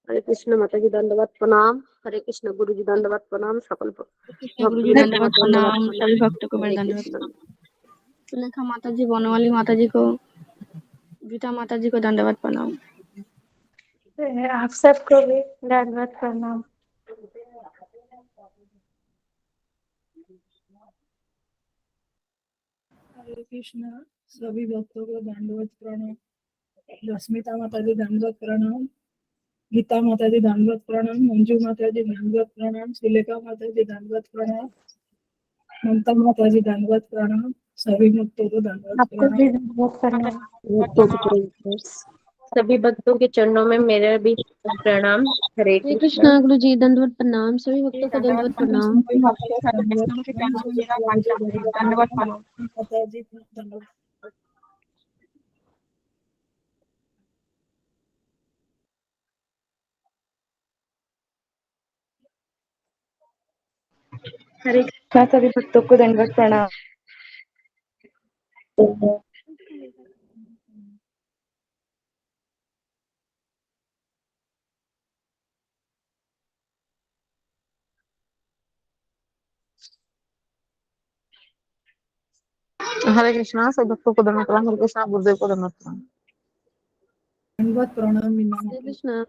हरे कृष्ण माता जी दंडवत प्रणाम। हरे कृष्ण गुरु जी दंडवत प्रणाम। सकल गुरु जी दंडवत प्रणाम। सभी भक्तों को मेरे दंडवत। सुलेखा माता जी, बनवाली माता जी को, गीता माता जी को दंडवत प्रणाम। आप सबको भी दंडवत प्रणाम। हरे कृष्णा सभी भक्तों को दंडवत प्रणाम। रश्मिता माता जी दंडवत प्रणाम। गीता माता जी दंडवत प्रणाम। मंजू माता जी दंडवत प्रणाम। सुलेखा माता जी दंडवत प्रणाम। ममता माता जी दंडवत प्रणाम। सभी भक्तों को दंडवत आपको भी प्रणाम। दंडवत प्रणाम। सभी भक्तों के चरणों में मेरा भी प्रणाम। हरे कृष्णा गुरु जी दंडवत प्रणाम। सभी भक्तों को दंडवत प्रणाम। दंडवत प्रणाम। माता जी दंडवत। हरे कृष्णा सभी भक्तों को दंडवत प्रणाम। हरे कृष्णा सभी भक्तों को दंडवत प्रणाम। हरे कृष्णा गुरुदेव को दंडवत प्रणाम। दंडवत प्रणाम मीना हरे कृष्णा।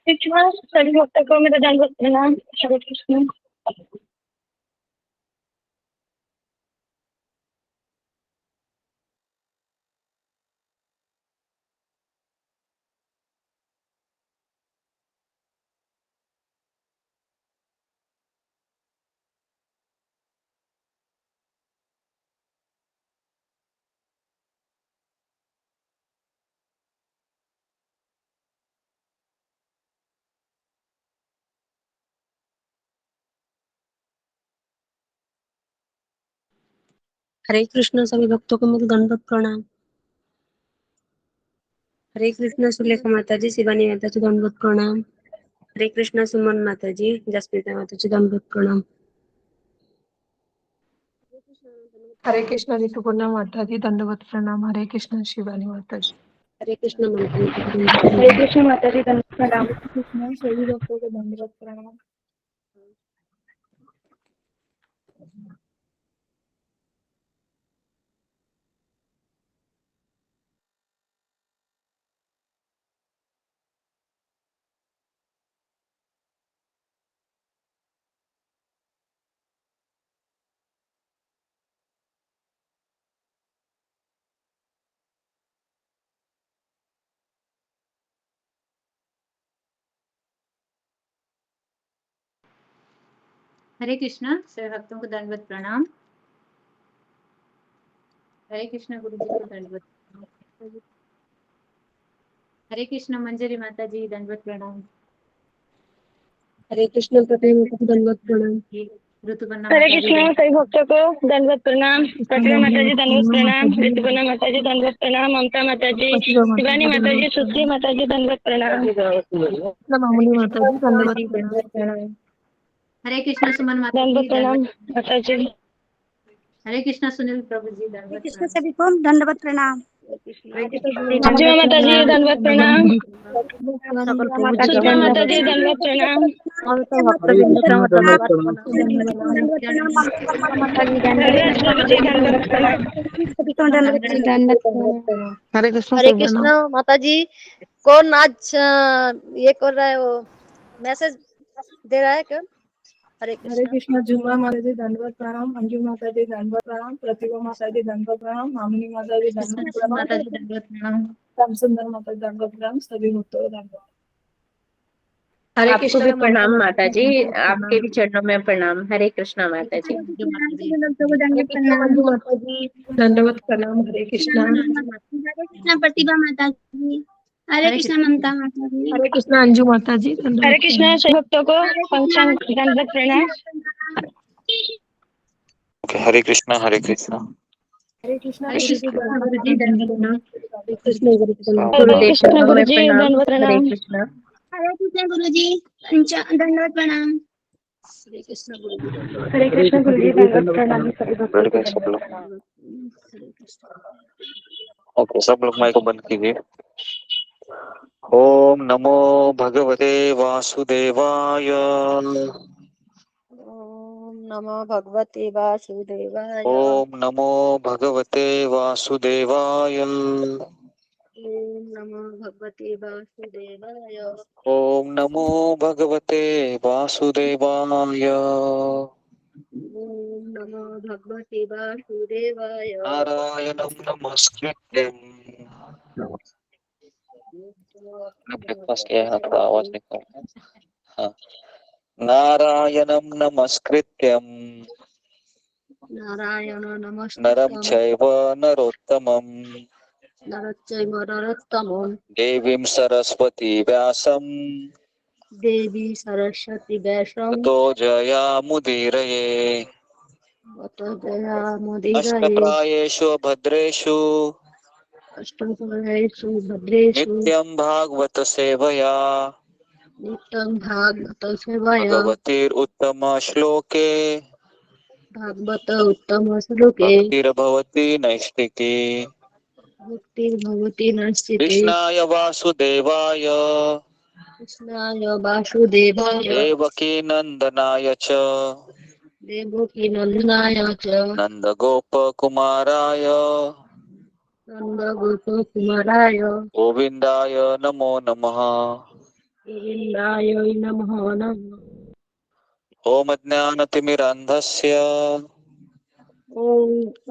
कृष्णा सभी भक्तों को मेरा दंडवत प्रणाम। हरे कृष्ण। हरे कृष्ण सभी भक्तों को मेरा दंडवत प्रणाम। हरे कृष्ण सुलेखा माता जी, शिवानी माता जी दंडवत प्रणाम। हरे कृष्ण सुमन माता जी, जसप्रीता माता जी दंडवत प्रणाम। हरे कृष्ण ऋतुपर्णा माता जी दंडवत प्रणाम। हरे कृष्ण शिवानी माता जी। हरे कृष्ण ममता माता जी दंडवत हरे प्रणाम। कृष्ण माता जी दंडवत प्रणाम। कृष्णा सभी भक्तों को दंडवत प्रणाम। हरे कृष्णा सभी भक्तों को दंडवत प्रणाम। हरे कृष्ण गुरु जी को दंडवत प्रणाम। हरे कृष्ण मंजरी माता जी दंडवत प्रणाम। हरे कृष्ण प्रतिमा माता जी दंडवत प्रणाम। ऋतुपर्णा हरे माता जी कृष्ण सभी भक्तों को दंडवत प्रणाम। प्रतिमा माता जी दंडवत प्रणाम। ऋतुपर्णा माता जी दंडवत प्रणाम। ममता माता जी, शिवानी माता जी, सुश्री माता जी दंडवत प्रणाम। मामुली माता जी दंडवत जी प्रणाम। दंडवत प्रणाम। हरे कृष्ण सुमन माता दंडवत जी प्रणाम दंडवत। माता जी। हरे कृष्ण सुनील प्रभु जी दंडवत कृष्ण प्रणाम। सभी को दंडवत प्रणाम। मंजुला माता जी दंडवत प्रणाम। सकल प्रभु जी सुषमा दंडवत माता जी दंडवत प्रणाम। समस्त भक्तवृंद का दंडवत प्रणाम। हरराज प्रभु जी दंडवत प्रणाम। दंडवत प्रणाम। हरे कृष्ण हरे प्रभु कृष्ण माता जी। कौन आज ये कर रहा है, वो मैसेज दे रहा है कौन? हरे हरे कृष्ण। कृष्ण जुम्मा माता जी दंडवत प्रणाम, अंजू माता जी दंडवत प्रणाम, प्रतिभा माता जी दंडवत प्रणाम, मामिनी माता जी दंडवत प्रणाम, माता जी दंडवत प्रणाम। श्याम सुंदर माता जी दंडवत प्रणाम, सभी भक्तों को दंडवत। हरे आपको कृष्णा भी ममता प्रणाम माता माता जी, जी, दंडवत आपके प्रणाम। भी चरणों में प्रणाम। हरे कृष्णा माता जी। मंजू माता जी, हरे कृष्ण मंजू माता जी दंडवत प्रणाम। हरे कृष्णा। हरे कृष्ण प्रतिभा माता जी। हरे कृष्ण ममता माता जी। हरे कृष्ण अंजू माता जी दंडवत हरे कृष्ण सभी भक्तों को हरे पंचांग दंडवत प्रणाम। हरे कृष्णा हरे कृष्णा। हरे कृष्ण हरे गुरु जी कृष्णा दंडवत गुरु जी प्रणाम, दंडवत प्रणाम। हरे कृष्ण गुरु जी दंडवत हरे गुरुदेव कृष्ण चरणों गुरु में जी प्रणाम। दंडवत हरे प्रणाम। कृष्णा। हरे कृष्ण गुरु जी दंडवत प्रणाम। हरे कृष्ण गुरु जी दंडवत हरे प्रणाम। कृष्ण गुरु जी दंडवत प्रणाम। सभी भक्तों को सब लोग हरे कृष्ण। ओके, सब लोग माइक को बंद कीजिए। ओम नमो भगवते वासुदेवाय। ओम नमो भगवते वासुदेवाय। ओम नमो भगवते वासुदेवाय। ओम नमो भगवते वासुदेवाय। ओम नमो भगवते वासुदेवाय। ओम नमो भगवते वासुदेवाय। नारायणं नमस्कृत्यं। ब्रेकफास्ट किया है ना, आवाज निकल। हाँ, नारायणं नमस्कृत्यं नारायण नरं नमस्तुभ्यं चैव नरोत्तमं नरचैव नरोत्तमं देवीं सरस्वती व्यासं देवी सरस्वती वैष्णव ततो जयामुदीरये। अतो जयामुदीरये। अष्टप्रायेषु भद्रेषु अष्टपुरेषु भद्रेषु नित्यं भागवत सेवया नित्यं भागवत सेवया भगवतीरुत्तमश्लोके भागवत उत्तम श्लोके भक्तिर्भवति नैष्टिकी। मुक्तिर्भवति नश्चिते। कृष्णाय वासुदेवाय कृष्णाय वासुदेवाय देवकी नंदनाय च देवकी नन्दनाय च नंदगोपकुमाराय नन्दगोपकुमाराय गोविन्दाय नमो नमः। गोविन्दाय नमः नमः। ॐ ज्ञानतिमिरान्धस्य ॐ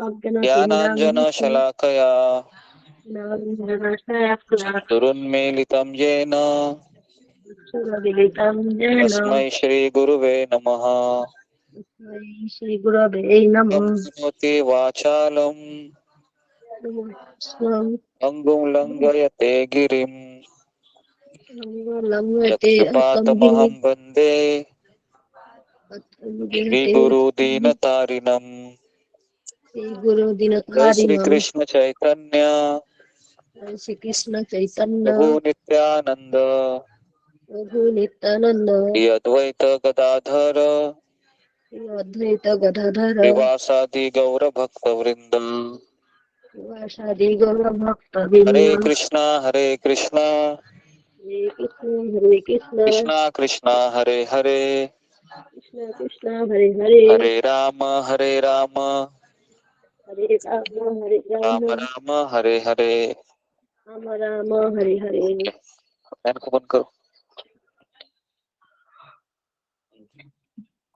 अज्ञानतिमिरान्धस्य ज्ञानाञ्जनशलाकया ज्ञानाञ्जनशलाकया दुरुन्मीलितं येन सुरविदितं येन तस्मै श्रीगुरुवे नमः। तस्मै श्रीगुरवे नमः। करोति वाचालं स्वं अङ्गुं लङ्घयते गिरिं लम्बते यत्कृपातमहं वन्दे लम्बते श्रीगुरुदीनतारिणम्। जय श्री गुरुदिनकारिणम्। कृष्ण चैतन्य श्री कृष्ण चैतन्य प्रभु नित्यानंद प्रभु नित्यानंद श्री अद्वैत गदाधर श्री अद्वैत गदाधर श्रीवासादि गौर भक्त वृंद। वासादि गौर भक्त वृंद। हरे कृष्णा हरे कृष्ण कृष्णा कृष्णा हरे हरे कृष्ण कृष्ण हरे हरे हरे राम हरे राम हरे राम राम राम हरे हरे। राम राम हरे हरे। फैन को बंद करो।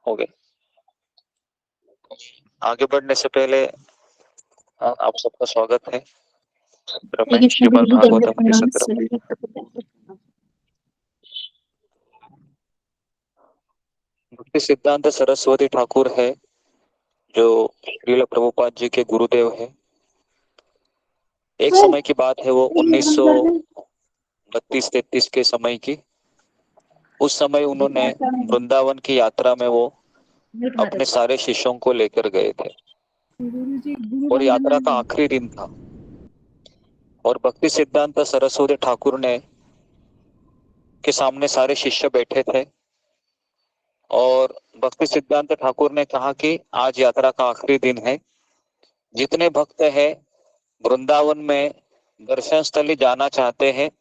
हो गए। आगे बढ़ने से पहले आप सबका स्वागत है रमेश श्रीमद् भागवतम के सत्र में। भक्ति सिद्धांत सरस्वती ठाकुर है जो श्रील प्रभुपाद जी के गुरुदेव है। एक समय की बात है, वो 1932-33 के समय की। उस समय उन्होंने वृंदावन की यात्रा में वो अपने सारे शिष्यों को लेकर गए थे गुरु जी गुरु और यात्रा का वंदना। आखिरी दिन था और भक्ति सिद्धांत सरस्वती ठाकुर ने के सामने सारे शिष्य बैठे थे और भक्ति सिद्धांत ठाकुर ने कहा कि आज यात्रा का आखिरी दिन है, जितने भक्त हैं वृंदावन में दर्शन स्थली जाना चाहते हैं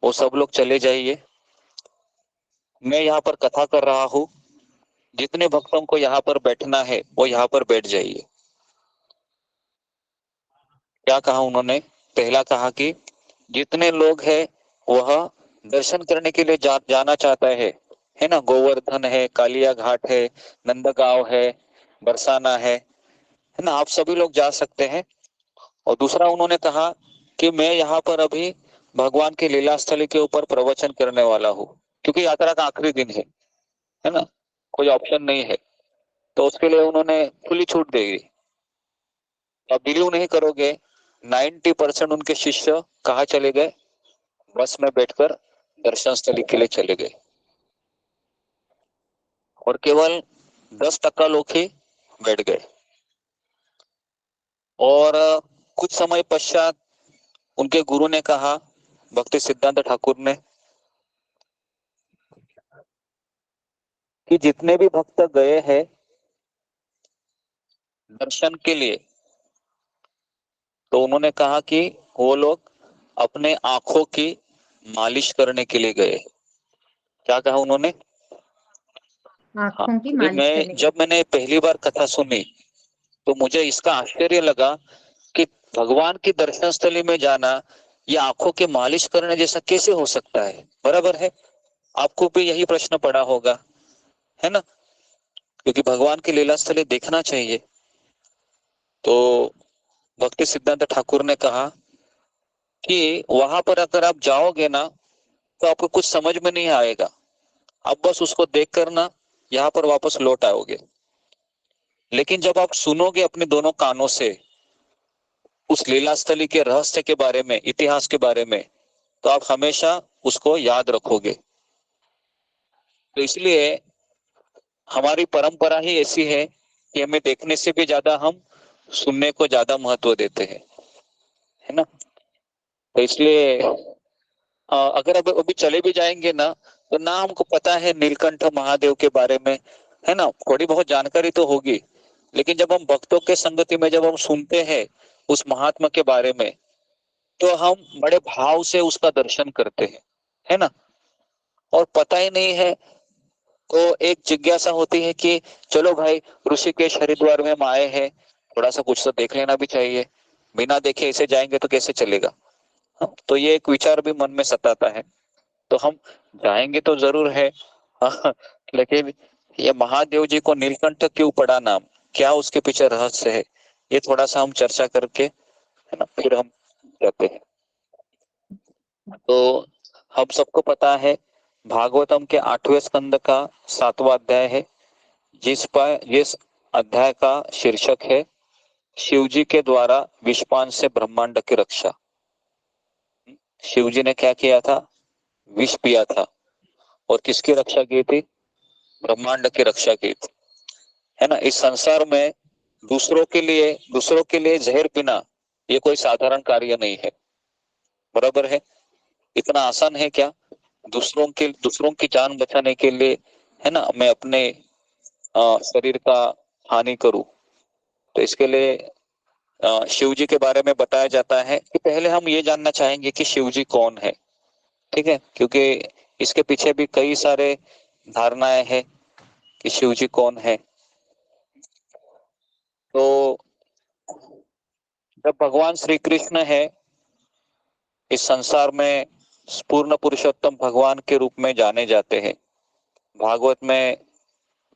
वो सब लोग चले जाइए मैं यहाँ पर कथा कर रहा हूँ, जितने भक्तों को यहाँ पर बैठना है वो यहाँ पर बैठ जाइए। क्या कहा उन्होंने? पहला कहा कि जितने लोग हैं वह दर्शन करने के लिए जाना चाहता है ना, गोवर्धन है, कालिया घाट है, नंदगांव है, बरसाना है ना, आप सभी लोग जा सकते हैं। और दूसरा उन्होंने कहा कि मैं यहाँ पर अभी भगवान के लीला स्थली के ऊपर प्रवचन करने वाला हूँ, क्योंकि यात्रा का आखिरी दिन है ना, कोई ऑप्शन नहीं है, तो उसके लिए उन्होंने खुली छूट दी। आप बिलीव नहीं करोगे, 90% उनके शिष्य कहाँ चले गए? बस में बैठकर दर्शन स्थली के लिए चले गए, और केवल 10% लोग ही बैठ गए। और कुछ समय पश्चात उनके गुरु ने कहा, भक्ति सिद्धांत ठाकुर ने, कि जितने भी भक्त गए हैं दर्शन के लिए, तो उन्होंने कहा कि वो लोग अपने आंखों की मालिश करने के लिए गए। क्या कहा उन्होंने? आंखों की क्योंकि मालिश करने जब मैंने पहली बार कथा सुनी तो मुझे इसका आश्चर्य लगा कि भगवान की दर्शन स्थली में जाना ये आंखों की मालिश करने जैसा कैसे हो सकता है? बराबर है, आपको भी यही प्रश्न पड़ा होगा, है ना, क्योंकि भगवान की लीला स्थली देखना चाहिए। तो भक्ति सिद्धांत ठाकुर ने कहा कि वहां पर अगर आप जाओगे ना तो आपको कुछ समझ में नहीं आएगा, आप बस उसको देख कर ना यहाँ पर वापस लौट आओगे। लेकिन जब आप सुनोगे अपने दोनों कानों से उस लीला स्थली के रहस्य के बारे में, इतिहास के बारे में, तो आप हमेशा उसको याद रखोगे। तो इसलिए हमारी परंपरा ही ऐसी है कि हमें देखने से भी ज्यादा हम सुनने को ज्यादा महत्व देते हैं, है ना। तो इसलिए अगर अभी चले भी जाएंगे ना, तो ना हमको पता है नीलकंठ महादेव के बारे में, है ना, थोड़ी बहुत जानकारी तो होगी, लेकिन जब हम भक्तों के संगति में जब हम सुनते हैं उस महात्मा के बारे में, तो हम बड़े भाव से उसका दर्शन करते हैं, है ना। और पता ही नहीं है तो एक जिज्ञासा होती है कि चलो भाई ऋषिकेश हरिद्वार में हम आए हैं, थोड़ा सा कुछ तो देख लेना भी चाहिए, बिना देखे ऐसे जाएंगे तो कैसे चलेगा। हाँ, तो ये एक विचार भी मन में सताता है। तो हम जाएंगे तो जरूर है, हाँ, लेकिन ये महादेव जी को नीलकंठ क्यों पड़ा नाम, क्या उसके पीछे रहस्य है, ये थोड़ा सा हम चर्चा करके, है ना, फिर हम जाते हैं। तो हम सबको पता है भागवतम के 8वें स्कंद का 7वां अध्याय है, जिस अध्याय का शीर्षक है शिवजी के द्वारा विषपान से ब्रह्मांड की रक्षा। शिवजी ने क्या किया था? विष पिया था, और किसकी रक्षा की थी? ब्रह्मांड की रक्षा की थी, है ना। इस संसार में दूसरों के लिए जहर पीना ये कोई साधारण कार्य नहीं है, बराबर है। इतना आसान है क्या दूसरों की जान बचाने के लिए, है ना, मैं अपने शरीर का हानि करूं? तो इसके लिए शिव जी के बारे में बताया जाता है कि पहले हम ये जानना चाहेंगे कि शिव जी कौन है, ठीक है, क्योंकि इसके पीछे भी कई सारे धारणाएं हैं कि शिव जी कौन है। तो जब भगवान श्री कृष्ण है इस संसार में पूर्ण पुरुषोत्तम भगवान के रूप में जाने जाते हैं। भागवत में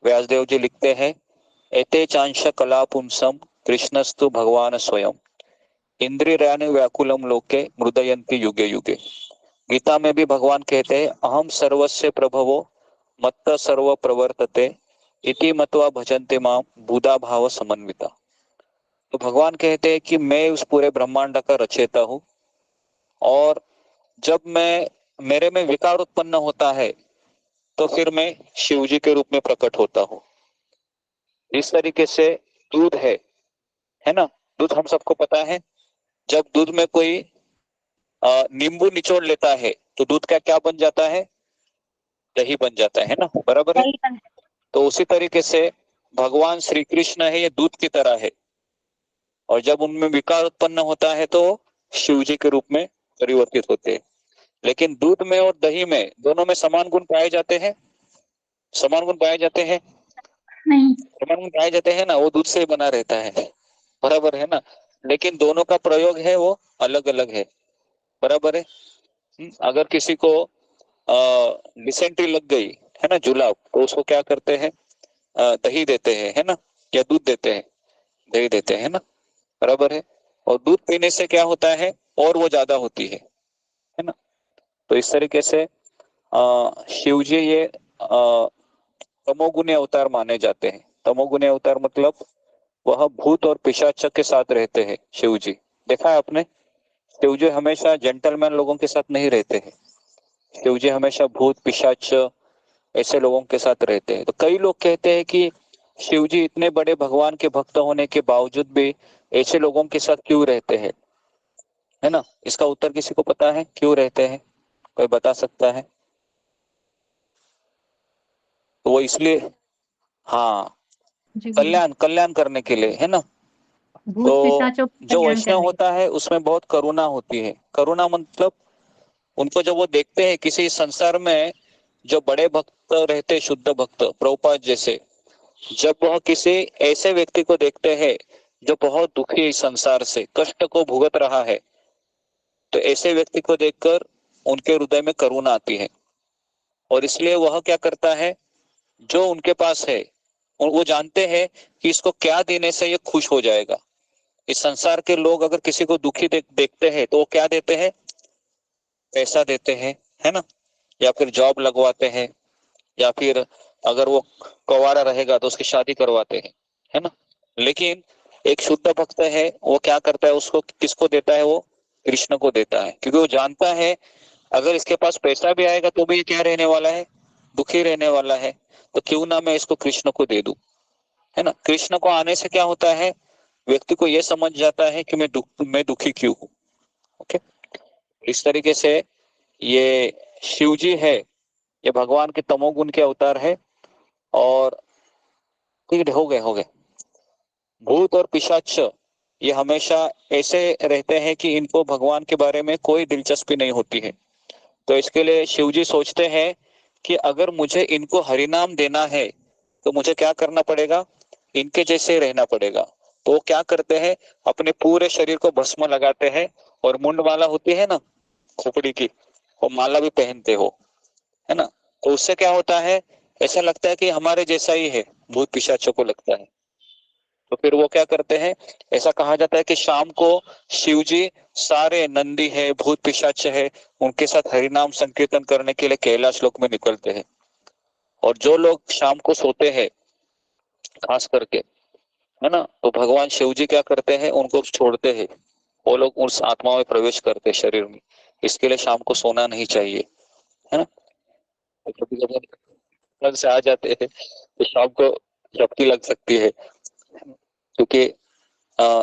व्यासदेव जी लिखते हैं, एते चांश कला पुंसम कृष्णस्तु भगवान स्वयं इंद्रियाणि व्याकुलम लोके मृदयंती युगे युगे। गीता में भी भगवान कहते हैं, अहम सर्वस्य प्रभवो मत्त सर्व प्रवर्तते इति मत्वा भजन्ते माम बुधा भाव समन्विता। तो भगवान कहते हैं कि मैं उस पूरे ब्रह्मांड का रचयिता हूँ, और जब मेरे में विकार उत्पन्न होता है तो फिर मैं शिव जी के रूप में प्रकट होता हूँ। इस तरीके से दूध है ना, दूध हम सबको पता है, जब दूध में कोई नींबू निचोड़ लेता है तो दूध का क्या बन जाता है? दही बन जाता है ना, बराबर है। तो उसी तरीके से भगवान श्री कृष्ण है, ये दूध की तरह है, और जब उनमें विकार उत्पन्न होता है तो शिव जी के रूप में परिवर्तित होते हैं। लेकिन दूध में और दही में दोनों में समान गुण पाए जाते हैं? समान गुण पाए जाते हैं? नहीं। समान गुण पाए जाते हैं ना, वो दूध से बना रहता है, बराबर है ना। लेकिन दोनों का प्रयोग है वो अलग अलग है, बराबर है। अगर किसी को डिसेंट्री लग गई है ना, जुलाब, तो उसको क्या करते हैं, दही देते हैं, है ना, या दूध देते हैं, दही देते हैं ना, बराबर है। और दूध पीने से क्या होता है, और वो ज्यादा होती है ना। तो इस तरीके से शिव जी ये तमोगुणी अवतार माने जाते हैं। तमोगुणी अवतार मतलब वह भूत और पिशाच के साथ रहते हैं शिव जी। देखा है आपने, शिव जी हमेशा जेंटलमैन लोगों के साथ नहीं रहते हैं। शिव जी हमेशा भूत पिशाच ऐसे लोगों के साथ रहते हैं। तो कई लोग कहते हैं कि शिव जी इतने बड़े भगवान के भक्त होने के बावजूद भी ऐसे लोगों के साथ क्यों रहते हैं, है ना। इसका उत्तर किसी को पता है क्यों रहते हैं? कोई बता सकता है? तो वो इसलिए, हाँ, जी गुरु। कल्याण कल्याण करने के लिए, है ना। भूत तो पिशाचों का जो कल्याण वैष्णव करने। होता है उसमें बहुत करुणा होती है। करुणा मतलब उनको जब वो देखते हैं किसी संसार में जो बड़े भक्त रहते, शुद्ध भक्त प्रभुपाद जैसे, जब वह किसी ऐसे व्यक्ति को देखते हैं जो बहुत दुखी है इस संसार से, कष्ट को भुगत रहा है, तो ऐसे व्यक्ति को देखकर उनके हृदय में करुणा आती है। और इसलिए वह क्या करता है, जो उनके पास है और वो जानते हैं कि इसको क्या देने से ये खुश हो जाएगा। इस संसार के लोग अगर किसी को दुखी देखते हैं तो वो क्या देते हैं, पैसा देते हैं, है ना, या फिर जॉब लगवाते हैं, या फिर अगर वो कुंवारा रहेगा तो उसकी शादी करवाते हैं, है ना। लेकिन एक शुद्ध भक्त है, वो क्या करता है, उसको किसको देता है, वो कृष्ण को देता है। क्योंकि वो जानता है अगर इसके पास पैसा भी आएगा तो भी ये क्या रहने वाला है, दुखी रहने वाला है, तो क्यों ना मैं इसको कृष्ण को दे दूं, है ना। कृष्ण को आने से क्या होता है, व्यक्ति को यह समझ जाता है कि मैं दुखी क्यों हूं। ओके, इस तरीके से ये शिव जी है, ये भगवान के तमोगुण के अवतार है। और ठीक है, हो गए। भूत और पिशाच ये हमेशा ऐसे रहते हैं कि इनको भगवान के बारे में कोई दिलचस्पी नहीं होती है। तो इसके लिए शिव जी सोचते हैं कि अगर मुझे इनको हरिनाम देना है तो मुझे क्या करना पड़ेगा, इनके जैसे रहना पड़ेगा। तो वो क्या करते हैं, अपने पूरे शरीर को भस्म लगाते हैं, और मुंड माला होती है ना खोपड़ी की, वो माला भी पहनते हो, है ना। तो उससे क्या होता है, ऐसा लगता है कि हमारे जैसा ही है, भूत पिशाचों को लगता है। तो फिर वो क्या करते हैं, ऐसा कहा जाता है कि शाम को शिव जी सारे नंदी है, भूत पिशाच है, उनके साथ हरिनाम संकीर्तन करने के लिए कैलाश लोक में निकलते हैं। और जो लोग शाम को सोते हैं खास करके, है ना, तो भगवान शिव जी क्या करते हैं, उनको छोड़ते हैं, वो लोग उस आत्मा में प्रवेश करते हैं शरीर में। इसके लिए शाम को सोना नहीं चाहिए, है ना। तो कभी कभी से आ जाते हैं तो शाम को झपकी लग सकती है, क्योंकि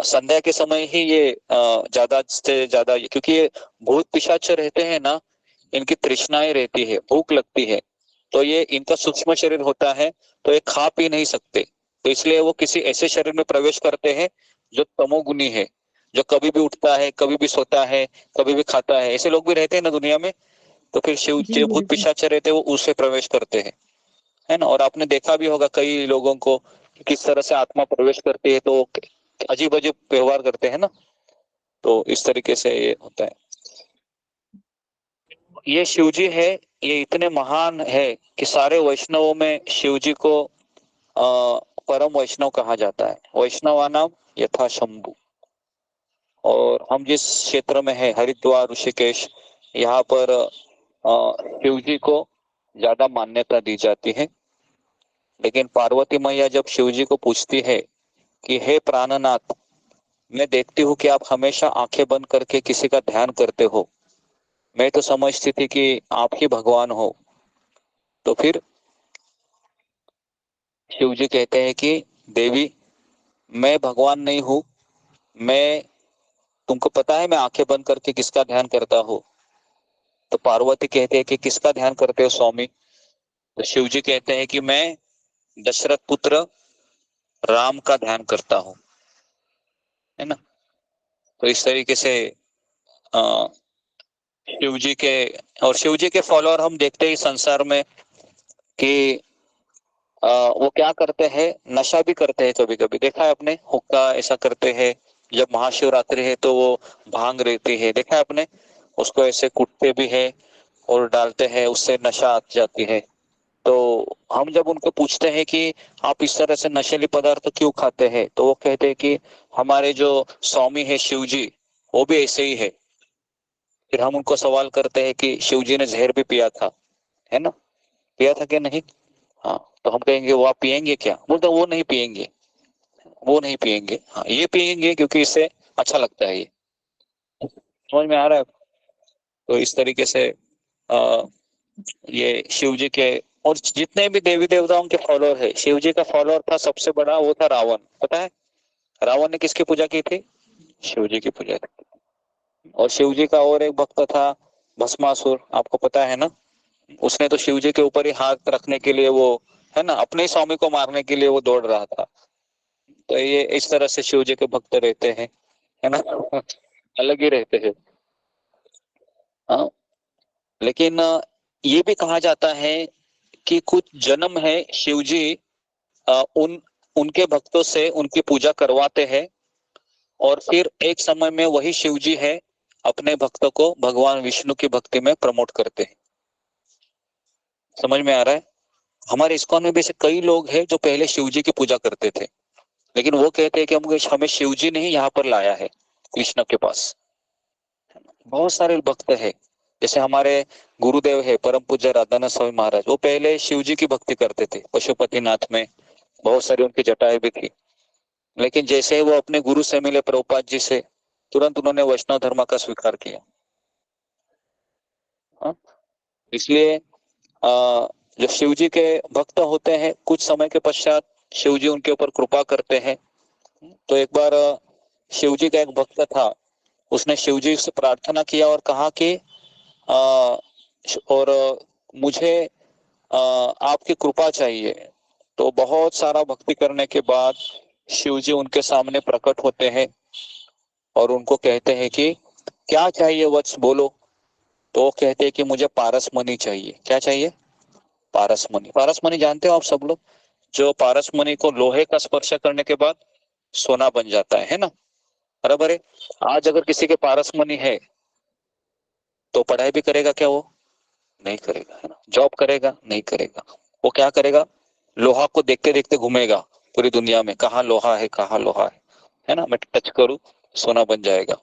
संध्या के समय ही ये ज्यादा से ज्यादा, क्योंकि ये भूत पिशाच रहते हैं ना, इनकी तृष्णाएं रहती है, भूख लगती है। तो ये इनका सूक्ष्म शरीर होता है, तो ये खा पी नहीं सकते। तो इसलिए वो किसी ऐसे शरीर में प्रवेश करते हैं जो तमोगुनी है, जो कभी भी उठता है, कभी भी सोता है, कभी भी खाता है। ऐसे लोग भी रहते हैं ना दुनिया में। तो फिर शिव जो भूत पिशाच रहते हैं वो उससे प्रवेश करते हैं, है ना। और आपने देखा भी होगा कई लोगों को कि किस तरह से आत्मा प्रवेश करती है, तो अजीब अजीब व्यवहार करते हैं ना। तो इस तरीके से ये होता है। ये शिव जी है, ये इतने महान है कि सारे वैष्णवों में शिव जी को परम वैष्णव कहा जाता है। वैष्णवानाम यथा शंभु। और हम जिस क्षेत्र में है हरिद्वार ऋषिकेश, यहाँ पर शिव जी को ज्यादा मान्यता दी जाती है। लेकिन पार्वती मैया जब शिव जी को पूछती है कि हे प्राणनाथ, मैं देखती हूँ कि आप हमेशा आंखें बंद करके किसी का ध्यान करते हो, मैं तो समझती थी कि आप ही भगवान हो। तो फिर शिव जी कहते हैं कि देवी, मैं भगवान नहीं हूँ, मैं, तुमको पता है मैं आंखें बंद करके किसका ध्यान करता हूँ। तो पार्वती कहते हैं कि किसका ध्यान करते हो स्वामी। तो शिव जी कहते हैं कि मैं दशरथ पुत्र राम का ध्यान करता हूँ, है ना। तो इस तरीके से शिव जी के, और शिव जी के फॉलोअर हम देखते हैं संसार में कि वो क्या करते हैं, नशा भी करते हैं। कभी कभी देखा है आपने, हुक्का ऐसा करते हैं। जब महाशिवरात्रि है तो वो भांग रहती है, देखा है आपने, उसको ऐसे कूटते भी है और डालते हैं, उससे नशा आ जाती है। तो हम जब उनको पूछते हैं कि आप इस तरह से नशीली पदार्थ क्यों खाते हैं, तो वो कहते हैं कि हमारे जो स्वामी है शिव जी, वो भी ऐसे ही है। फिर हम उनको सवाल करते हैं कि शिव जी ने जहर भी पिया था, है ना, पिया था कि नहीं? हाँ, तो हम कहेंगे वो आप पियेंगे क्या? बोलते वो नहीं पियेंगे, वो नहीं पियेंगे, हाँ ये पियेंगे क्योंकि इससे अच्छा लगता है। ये समझ में आ रहा है? तो इस तरीके से आ, ये शिव जी के और जितने भी देवी देवताओं के फॉलोअर है, शिव जी का फॉलोअर था सबसे बड़ा, वो था रावण। पता है रावण ने किसकी पूजा की थी? शिव जी की पूजा की। और शिव जी का और एक भक्त था भस्मासुर, आपको पता है ना, उसने तो शिव जी के ऊपर ही हाथ रखने के लिए वो, है ना, अपने ही स्वामी को मारने के लिए वो दौड़ रहा था। तो ये इस तरह से शिव जी के भक्त रहते हैं, है ना अलग ही रहते हैं। हाँ, लेकिन ये भी कहा जाता है कि कुछ जन्म है शिव जी उन उनके भक्तों से उनकी पूजा करवाते हैं, और फिर एक समय में वही शिव जी है अपने भक्तों को भगवान विष्णु की भक्ति में प्रमोट करते हैं। समझ में आ रहा है? हमारे इस्कॉन में भी ऐसे कई लोग हैं जो पहले शिव जी की पूजा करते थे, लेकिन वो कहते हैं कि हमें शिव जी ने ही यहाँ पर लाया है कृष्ण के पास। बहुत सारे भक्त हैं, जैसे हमारे गुरुदेव है परम पूज्य राधानाथ स्वामी महाराज, वो पहले शिव जी की भक्ति करते थे पशुपतिनाथ में, बहुत सारी उनकी जटाएं भी थी। लेकिन जैसे ही वो अपने गुरु से मिले प्रभुपाद जी से, तुरंत उन्होंने वैष्णव धर्म का स्वीकार किया। हाँ? इसलिए जो शिव जी के भक्त होते हैं, कुछ समय के पश्चात शिव जी उनके ऊपर कृपा करते हैं। तो एक बार शिव जी का एक भक्त था, उसने शिव जी से प्रार्थना किया और कहा कि और मुझे आपकी कृपा चाहिए। तो बहुत सारा भक्ति करने के बाद शिव जी उनके सामने प्रकट होते हैं और उनको कहते हैं कि क्या चाहिए वत्स, बोलो। तो वो कहते हैं कि मुझे पारस मणि चाहिए। क्या चाहिए? पारस मणि। पारस मणि जानते हो आप सब लोग, जो पारस मणि को लोहे का स्पर्श करने के बाद सोना बन जाता है ना, बराबर है। आज अगर किसी के पारस मणि है तो पढ़ाई भी करेगा क्या? वो नहीं करेगा, है ना। जॉब करेगा? नहीं करेगा। वो क्या करेगा? लोहा को देखते देखते घूमेगा पूरी दुनिया में, कहाँ लोहा है, कहाँ लोहा है ना, मैं टच करूँ सोना बन जाएगा,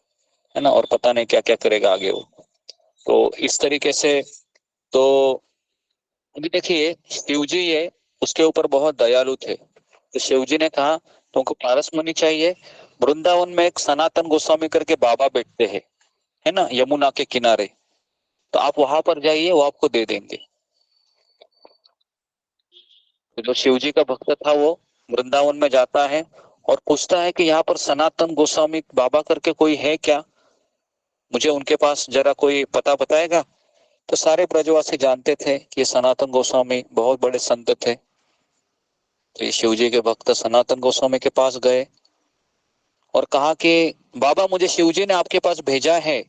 है ना, और पता नहीं क्या क्या करेगा आगे वो। तो इस तरीके से तो अभी देखिए शिव जी है, उसके ऊपर बहुत दयालु थे। तो शिव जी ने कहा तुमको पारस मणि चाहिए, वृंदावन में एक सनातन गोस्वामी करके बाबा बैठते हैं, है ना, यमुना के किनारे, तो आप वहां पर जाइए, वो आपको दे देंगे। तो जो शिव जी का भक्त था वो वृंदावन में जाता है और पूछता है कि यहाँ पर सनातन गोस्वामी बाबा करके कोई है क्या, मुझे उनके पास जरा कोई पता बताएगा। तो सारे ब्रजवासी जानते थे कि सनातन गोस्वामी बहुत बड़े संत थे। तो ये शिव जी के भक्त सनातन गोस्वामी के पास गए और कहा कि बाबा मुझे शिव जी ने आपके पास भेजा है,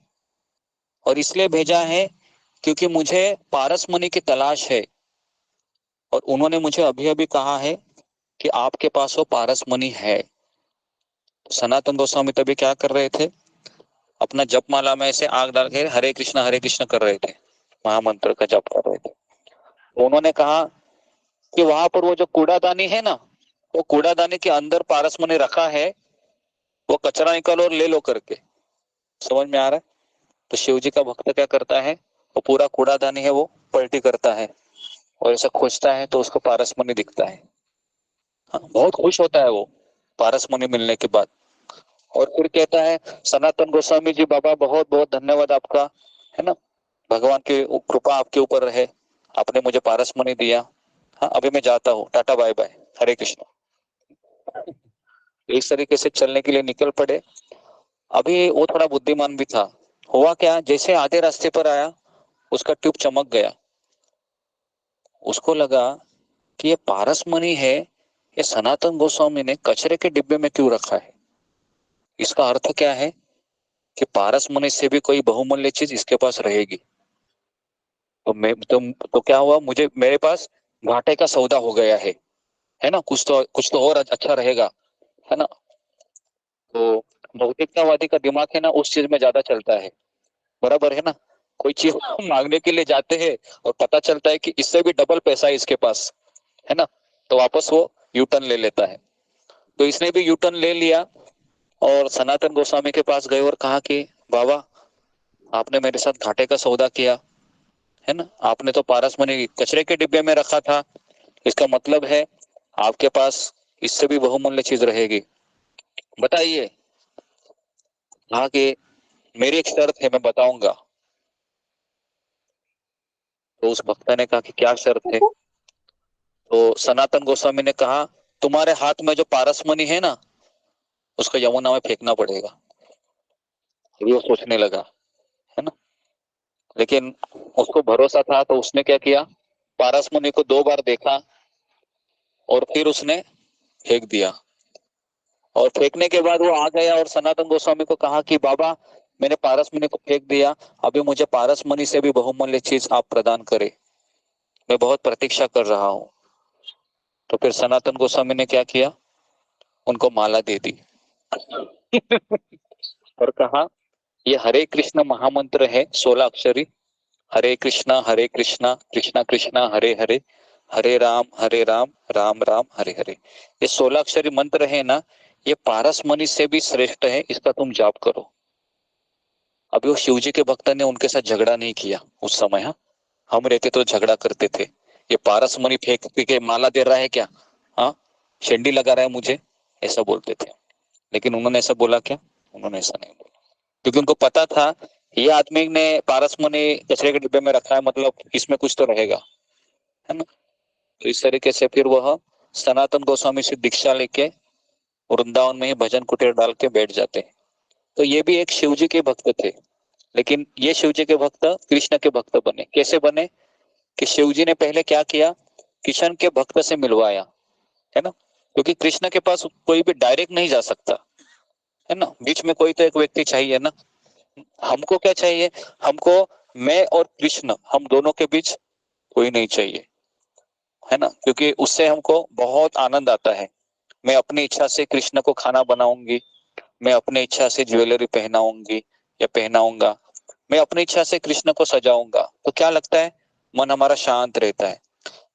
और इसलिए भेजा है क्योंकि मुझे पारस मणि की तलाश है, और उन्होंने मुझे अभी अभी कहा है कि आपके पास वो पारस मणि है। सनातन गोस्वामी तभी क्या कर रहे थे, अपना जपमाला में से आग डाल के हरे कृष्ण कर रहे थे, महामंत्र का जप कर रहे थे। तो उन्होंने कहा कि वहां पर वो जो कूड़ादानी है ना, वो कूड़ादानी के अंदर पारस मणि रखा है, वो कचरा निकालो और ले लो करके। समझ में आ रहा है? तो शिव जी का भक्त क्या करता है, वो पूरा कूड़ादानी है वो पलटी करता है और ऐसा खोजता है तो उसको पारस मणि दिखता है। हाँ, बहुत खुश होता है वो पारस मणि मिलने के बाद, और फिर कहता है सनातन गोस्वामी जी बाबा बहुत बहुत धन्यवाद आपका, है ना, भगवान की कृपा आपके ऊपर रहे, आपने मुझे पारस मणि दिया। हाँ अभी मैं जाता हूँ, टाटा बाय बाय, हरे कृष्ण। इस तरीके से चलने के लिए निकल पड़े। अभी वो थोड़ा बुद्धिमान भी था। हुआ क्या, जैसे आधे रास्ते पर आया उसका ट्यूब चमक गया। उसको लगा कि ये पारस मणि है, ये सनातन गोस्वामी ने कचरे के डिब्बे में क्यों रखा है। इसका अर्थ क्या है कि पारस मणि से भी कोई बहुमूल्य चीज इसके पास रहेगी। तो क्या हुआ, मुझे मेरे पास घाटे का सौदा हो गया है। है ना, कुछ तो और अच्छा रहेगा, है ना। तो भौतिकतावादी का दिमाग है ना उस चीज में ज्यादा चलता है, बराबर है ना। कोई चीज मांगने के लिए जाते हैं और पता चलता है कि इससे भी डबल पैसा है इसके पास, है ना, तो वापस वो यू टर्न ले लेता है। तो इसने भी यू टर्न ले लिया और सनातन गोस्वामी के पास गए और कहा कि बाबा, आपने मेरे साथ घाटे का सौदा किया, है ना, आपने तो पारस मणि कचरे के डिब्बे में रखा था, इसका मतलब है आपके पास इससे भी बहुमूल्य चीज रहेगी, बताइए। कहा कि मेरी एक शर्त है, मैं बताऊंगा। तो उस भक्त ने कहा कि क्या शर्त है। तो सनातन गोस्वामी ने कहा, तुम्हारे हाथ में जो पारस मणि है ना, उसको यमुना में फेंकना पड़ेगा। अभी वो सोचने लगा, है ना, लेकिन उसको भरोसा था, तो उसने क्या किया, पारस मुनि को 2 बार देखा और फिर उसने फेंक दिया। और फेंकने के बाद वो आ गया और सनातन गोस्वामी को कहा कि बाबा, मैंने पारस मुनि को फेंक दिया, अभी मुझे पारस मुनि से भी बहुमूल्य चीज आप प्रदान करें, मैं बहुत प्रतीक्षा कर रहा हूँ। तो फिर सनातन गोस्वामी ने क्या किया, उनको माला दे दी और कहा, ये हरे कृष्ण महामंत्र है 16 अक्षरी, हरे कृष्णा कृष्णा कृष्णा हरे हरे, हरे राम राम राम हरे हरे। ये 16 अक्षरी मंत्र है ना, ये पारस मणि से भी श्रेष्ठ है, इसका तुम जाप करो। अभी वो शिव जी के भक्त ने उनके साथ झगड़ा नहीं किया उस समय। हाँ, हम रहते तो झगड़ा करते थे, ये पारस मणि फेंक के माला दे रहा है क्या, हाँ, शेंडी लगा रहा है मुझे, ऐसा बोलते थे। लेकिन उन्होंने ऐसा बोला क्या, उन्होंने ऐसा नहीं बोला, क्योंकि उनको पता था ये आदमी ने पारस मणि कचरे के डिब्बे में रखा है, मतलब इसमें कुछ तो रहेगा, है ना। तो इस तरीके से फिर वह सनातन गोस्वामी से दीक्षा लेके वृंदावन में ही भजन कुटीर डाल के बैठ जाते हैं। तो ये भी एक शिव जी के भक्त थे, लेकिन ये शिव जी के भक्त कृष्ण के भक्त बने। कैसे बने कि शिव जी ने पहले क्या किया, कृष्ण के भक्त से मिलवाया, है ना, क्योंकि कृष्ण के पास कोई भी डायरेक्ट नहीं जा सकता, है ना, बीच में कोई तो एक व्यक्ति चाहिए ना। हमको क्या चाहिए, हमको मैं और कृष्ण, हम दोनों के बीच कोई नहीं चाहिए, है ना, क्योंकि उससे हमको बहुत आनंद आता है। मैं अपनी इच्छा से कृष्ण को खाना बनाऊंगी, मैं अपनी इच्छा से ज्वेलरी पहनाऊंगी या पहनाऊंगा, मैं अपनी इच्छा से कृष्ण को सजाऊंगा, तो क्या लगता है, मन हमारा शांत रहता है।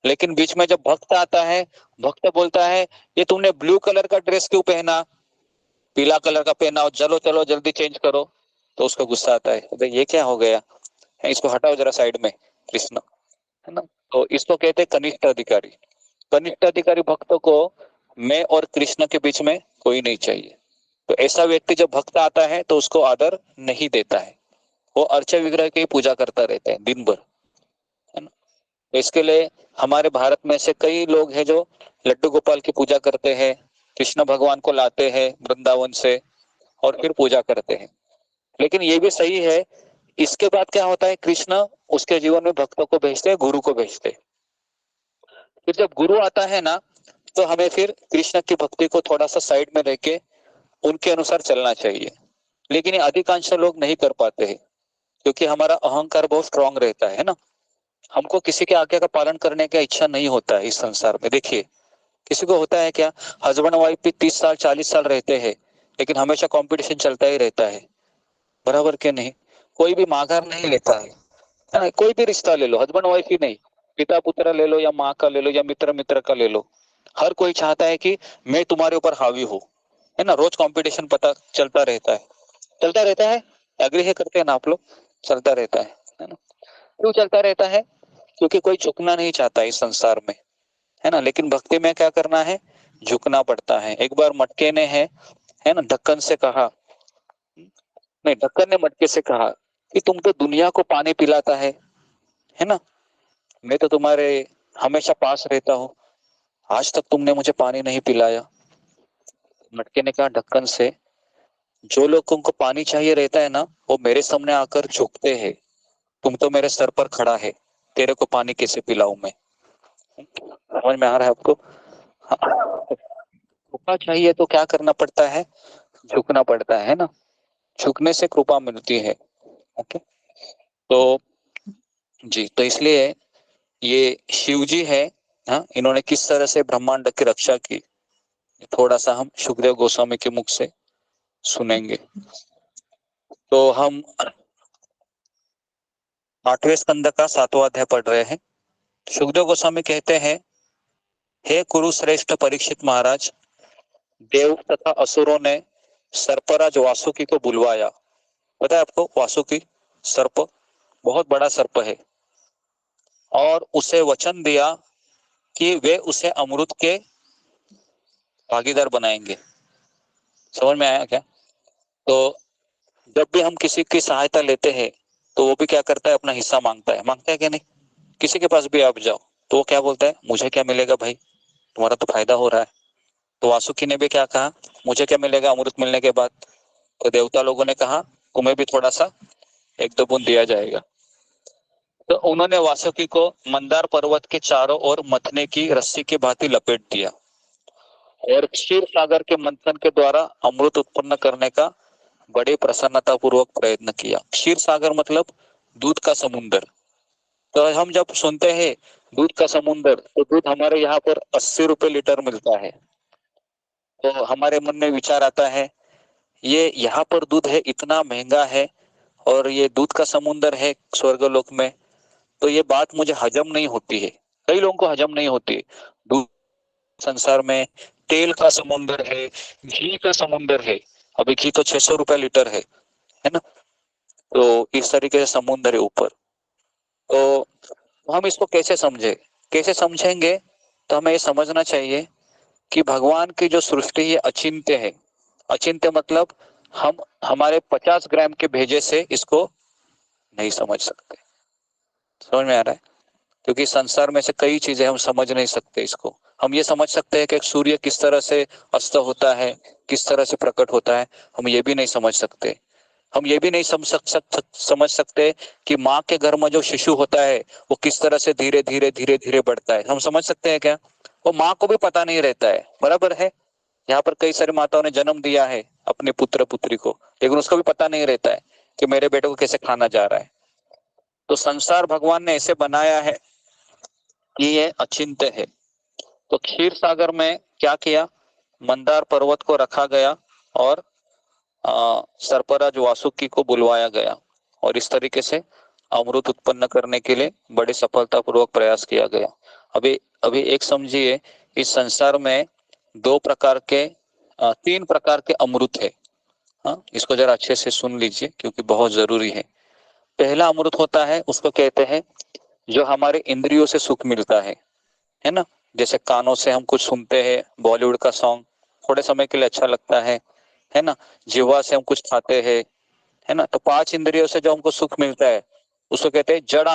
लेकिन बीच में जब भक्त आता है, भक्त बोलता है, ये तुमने ब्लू कलर का ड्रेस क्यों पहना, पीला कलर का पहना, चलो चलो जल्दी चेंज करो, तो उसको गुस्सा आता है, तो ये क्या हो गया, इसको हटाओ जरा साइड में, कृष्ण, है ना। तो इसको कहते हैं कनिष्ठ अधिकारी। कनिष्ठ अधिकारी भक्तों को मैं और कृष्ण के बीच में कोई नहीं चाहिए। तो ऐसा व्यक्ति जब भक्त आता है तो उसको आदर नहीं देता है, वो अर्चा विग्रह की पूजा करता रहता है दिन भर, है ना। तो इसके लिए हमारे भारत में से कई लोग हैं जो लड्डू गोपाल की पूजा करते हैं, कृष्ण भगवान को लाते हैं वृंदावन से और फिर पूजा करते हैं। लेकिन ये भी सही है, इसके बाद क्या होता है, कृष्ण उसके जीवन में भक्तों को भेजते हैं, गुरु को भेजते हैं। फिर जब गुरु आता है ना, तो हमें फिर कृष्ण की भक्ति को थोड़ा सा साइड में रह के उनके अनुसार चलना चाहिए। लेकिन ये अधिकांश लोग नहीं कर पाते हैं, क्योंकि हमारा अहंकार बहुत स्ट्रांग रहता है ना। हमको किसी के आज्ञा का पालन करने का इच्छा नहीं होता है इस संसार में। देखिए, किसी को होता है क्या, हस्बैंड वाइफ भी 30 साल 40 साल रहते हैं, लेकिन हमेशा कंपटीशन चलता ही रहता है, बराबर के नहीं। कोई भी माघार नहीं लेता है, कोई भी रिश्ता ले लो, हस्बैंड वाइफ ही नहीं, पिता पुत्र ले लो या माँ का ले लो या मित्र मित्र का ले लो, हर कोई चाहता है कि मैं तुम्हारे ऊपर हावी हूँ, है ना। रोज कंपटीशन पता चलता रहता है, चलता रहता है, एग्री है करते हैं ना आप लोग, चलता रहता है ना। क्यों चलता रहता है, क्योंकि कोई झुकना नहीं चाहता इस संसार में, है ना। लेकिन भक्ति में क्या करना है, झुकना पड़ता है। एक बार मटके ने है ना, ढक्कन से कहा, नहीं, ढक्कन ने मटके से कहा कि तुम तो दुनिया को पानी पिलाता है ना, मैं तो तुम्हारे हमेशा पास रहता हूँ, आज तक तुमने मुझे पानी नहीं पिलाया। मटके ने कहा ढक्कन से, जो लोगों को पानी चाहिए रहता है ना, वो मेरे सामने आकर झुकते हैं, तुम तो मेरे सर पर खड़ा है, तेरे को पानी कैसे पिलाऊं मैं। समझ में आ रहा है आपको। कृपा चाहिए तो क्या करना पड़ता है, झुकना पड़ता है ना, झुकने से कृपा मिलती है। ओके, तो जी, तो इसलिए ये शिव जी है, हाँ, इन्होंने किस तरह से ब्रह्मांड की रक्षा की, थोड़ा सा हम सुखदेव गोस्वामी के मुख से सुनेंगे। तो हम 8वें स्कंद का 7वां अध्याय पढ़ रहे हैं। सुखदेव गोस्वामी कहते हैं, हे कुरु श्रेष्ठ परीक्षित महाराज, देव तथा असुरों ने सर्पराज वासुकी को बुलवाया। पता है आपको, वासुकी सर्प बहुत बड़ा सर्प है, और उसे वचन दिया कि वे उसे अमृत के भागीदार बनाएंगे। समझ में आया क्या? तो जब भी हम किसी की सहायता लेते हैं तो वो भी क्या करता है, अपना हिस्सा मांगता है कि नहीं? किसी के पास भी आप जाओ तो वो क्या बोलता है, मुझे क्या मिलेगा भाई, तुम्हारा तो फायदा हो रहा है। तो वासुकी ने भी क्या कहा, मुझे क्या मिलेगा अमृत मिलने के बाद? तो देवता लोगों ने कहा, तुम्हें भी थोड़ा सा 1-2 बूंद दिया जाएगा। तो उन्होंने वासुकी को मंदार पर्वत के चारों ओर मथने की रस्सी की भांति लपेट दिया और क्षीर सागर के मंथन के द्वारा अमृत उत्पन्न करने का बड़े प्रसन्नता पूर्वक प्रयत्न किया। क्षीर सागर मतलब दूध का समुंदर। तो हम जब सुनते हैं दूध का समुंदर, तो दूध हमारे यहाँ पर 80 रुपए लीटर मिलता है। तो हमारे मन में विचार आता है, ये यहाँ पर दूध है इतना महंगा है और ये दूध का समुंदर है स्वर्गलोक में, तो ये बात मुझे हजम नहीं होती है। कई लोगों को हजम नहीं होती। दूध संसार में तेल का समुंदर है, घी का समुंदर है। अभी घी तो 600 रुपए लीटर है ना? तो इस तरीके से समुंदर है ऊपर। तो हम इसको कैसे समझेंगे? तो हमें ये समझना चाहिए कि भगवान की जो सृष्टि है अचिंत्य है। अचिंत्य मतलब हम हमारे 50 ग्राम के भेजे से इसको नहीं समझ सकते। समझ में आ रहा है? क्योंकि संसार में से कई चीजें हम समझ नहीं सकते इसको। हम ये समझ सकते हैं कि सूर्य किस तरह से अस्त होता है, किस तरह से प्रकट होता है, हम ये भी नहीं समझ सकते। हम ये भी नहीं समझ सकते कि माँ के घर में जो शिशु होता है वो किस तरह से धीरे धीरे धीरे धीरे बढ़ता है। हम समझ सकते हैं क्या? वो माँ को भी पता नहीं रहता है, बराबर है। यहाँ पर कई सारी माताओं ने जन्म दिया है अपने पुत्र पुत्री को, लेकिन उसको भी पता नहीं रहता है कि मेरे बेटे को कैसे खाना जा रहा है। तो संसार भगवान ने ऐसे बनाया है कि ये अचिंत्य है। तो क्षीर सागर में क्या किया, मंदार पर्वत को रखा गया और सर्पराज वासुकी को बुलवाया गया और इस तरीके से अमृत उत्पन्न करने के लिए बड़ी सफलतापूर्वक प्रयास किया गया। अभी एक समझिए, इस संसार में 3 प्रकार के अमृत है। हाँ, इसको जरा अच्छे से सुन लीजिए क्योंकि बहुत जरूरी है। पहला अमृत होता है, उसको कहते हैं जो हमारे इंद्रियों से सुख मिलता है ना? जैसे कानों से हम कुछ सुनते हैं, बॉलीवुड का सॉन्ग थोड़े समय के लिए अच्छा लगता है ना? जिह्वा से हम कुछ खाते हैं, है ना? तो 5 इंद्रियों से जो हमको सुख मिलता है उसको कहते हैं जड़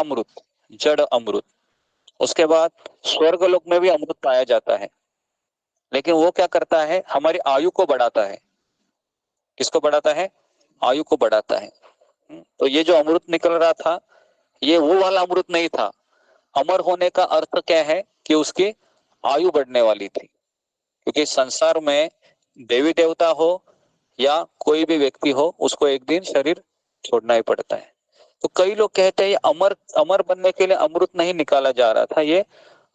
अमृत। उसके बाद स्वर्गलोक में भी अमृत पाया जाता है, लेकिन वो क्या करता है, हमारी आयु को बढ़ाता है। किसको बढ़ाता है? आयु को बढ़ाता है। तो ये जो अमृत निकल रहा था, ये वो वाला अमृत नहीं था। अमर होने का अर्थ क्या है कि उसकी आयु बढ़ने वाली थी, क्योंकि संसार में देवी देवता हो या कोई भी व्यक्ति हो, उसको एक दिन शरीर छोड़ना ही पड़ता है। तो कई लोग कहते हैं ये अमर बनने के लिए अमृत नहीं निकाला जा रहा था, ये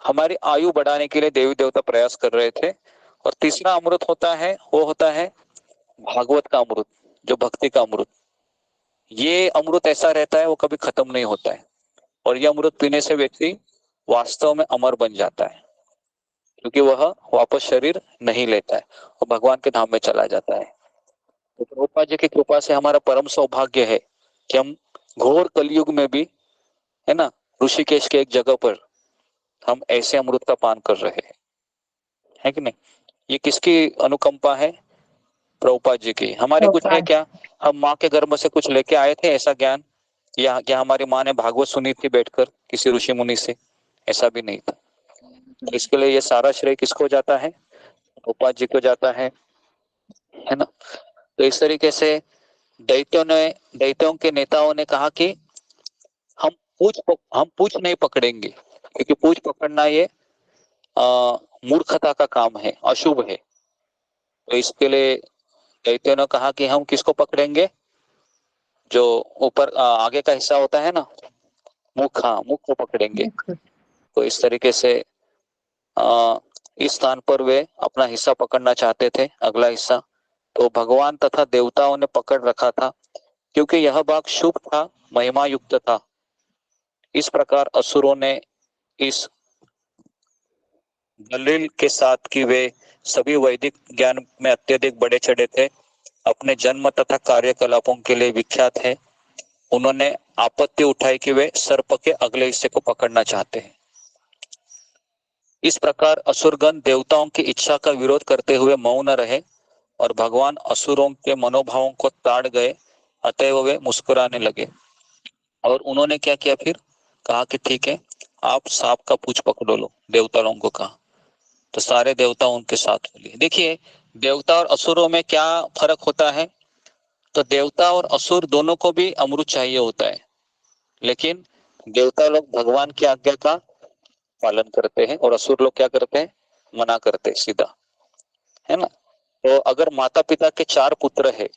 हमारी आयु बढ़ाने के लिए देवी देवता प्रयास कर रहे थे। और तीसरा अमृत होता है, वो होता है भागवत का अमृत, जो भक्ति का अमृत। ये अमृत ऐसा रहता है, वो कभी खत्म नहीं होता है, और ये अमृत पीने से व्यक्ति वास्तव में अमर बन जाता है, क्योंकि वह वापस शरीर नहीं लेता है और भगवान के धाम में चला जाता है। तो प्रभुपाद जी की कृपा से हमारा परम सौभाग्य है कि हम घोर कलयुग में भी, है ना, ऋषिकेश के एक जगह पर हम ऐसे अमृत का पान कर रहे हैं, है कि नहीं? ये किसकी अनुकंपा है? प्रभुपाद जी की। हमारे कुछ है क्या? हम माँ के गर्भ से कुछ लेके आए थे ऐसा ज्ञान, या क्या हमारी माँ ने भागवत सुनी थी बैठकर किसी ऋषि मुनि से? ऐसा भी नहीं था। तो इसके लिए ये सारा श्रेय किसको जाता है? प्रभुपाद जी को जाता है ना? तो इस तरीके से दैत्यों के नेताओं ने कहा कि हम पूछ नहीं पकड़ेंगे, क्योंकि पूछ पकड़ना ये मूर्खता का काम है, अशुभ है। तो इसके लिए दैत्यों ने कहा कि हम किसको पकड़ेंगे? जो ऊपर आगे का हिस्सा होता है ना, मुख, हाँ, मुख को पकड़ेंगे। तो इस तरीके से इस स्थान पर वे अपना हिस्सा पकड़ना चाहते थे, अगला हिस्सा। तो भगवान तथा देवताओं ने पकड़ रखा था क्योंकि यह भाग शुभ था, महिमा युक्त था। इस प्रकार असुरों ने इस दलील के साथ कि वे सभी वैदिक ज्ञान में अत्यधिक बड़े चढ़े थे, अपने जन्म तथा कार्यकलापों के लिए विख्यात है, उन्होंने आपत्ति उठाई कि वे सर्प के अगले हिस्से को पकड़ना चाहते हैं। इस प्रकार असुरगण देवताओं की इच्छा का विरोध करते हुए मौन रहे और भगवान असुरों के मनोभावों को ताड़ गए, अतएव वे मुस्कुराने लगे। और उन्होंने क्या किया फिर? कहा कि ठीक है, आप सांप का पूंछ पकड़ो लो, देवता लोगों को कहा। तो सारे देवता उनके साथ हो लिए। देखिए देवता और असुरों में क्या फर्क होता है। तो देवता और असुर दोनों को भी अमृत चाहिए होता है, लेकिन देवता लोग भगवान की आज्ञा का पालन करते हैं और असुर लोग क्या करते हैं? मना करते हैं सीधा, है ना। तो अगर माता पिता के 4 पुत्र है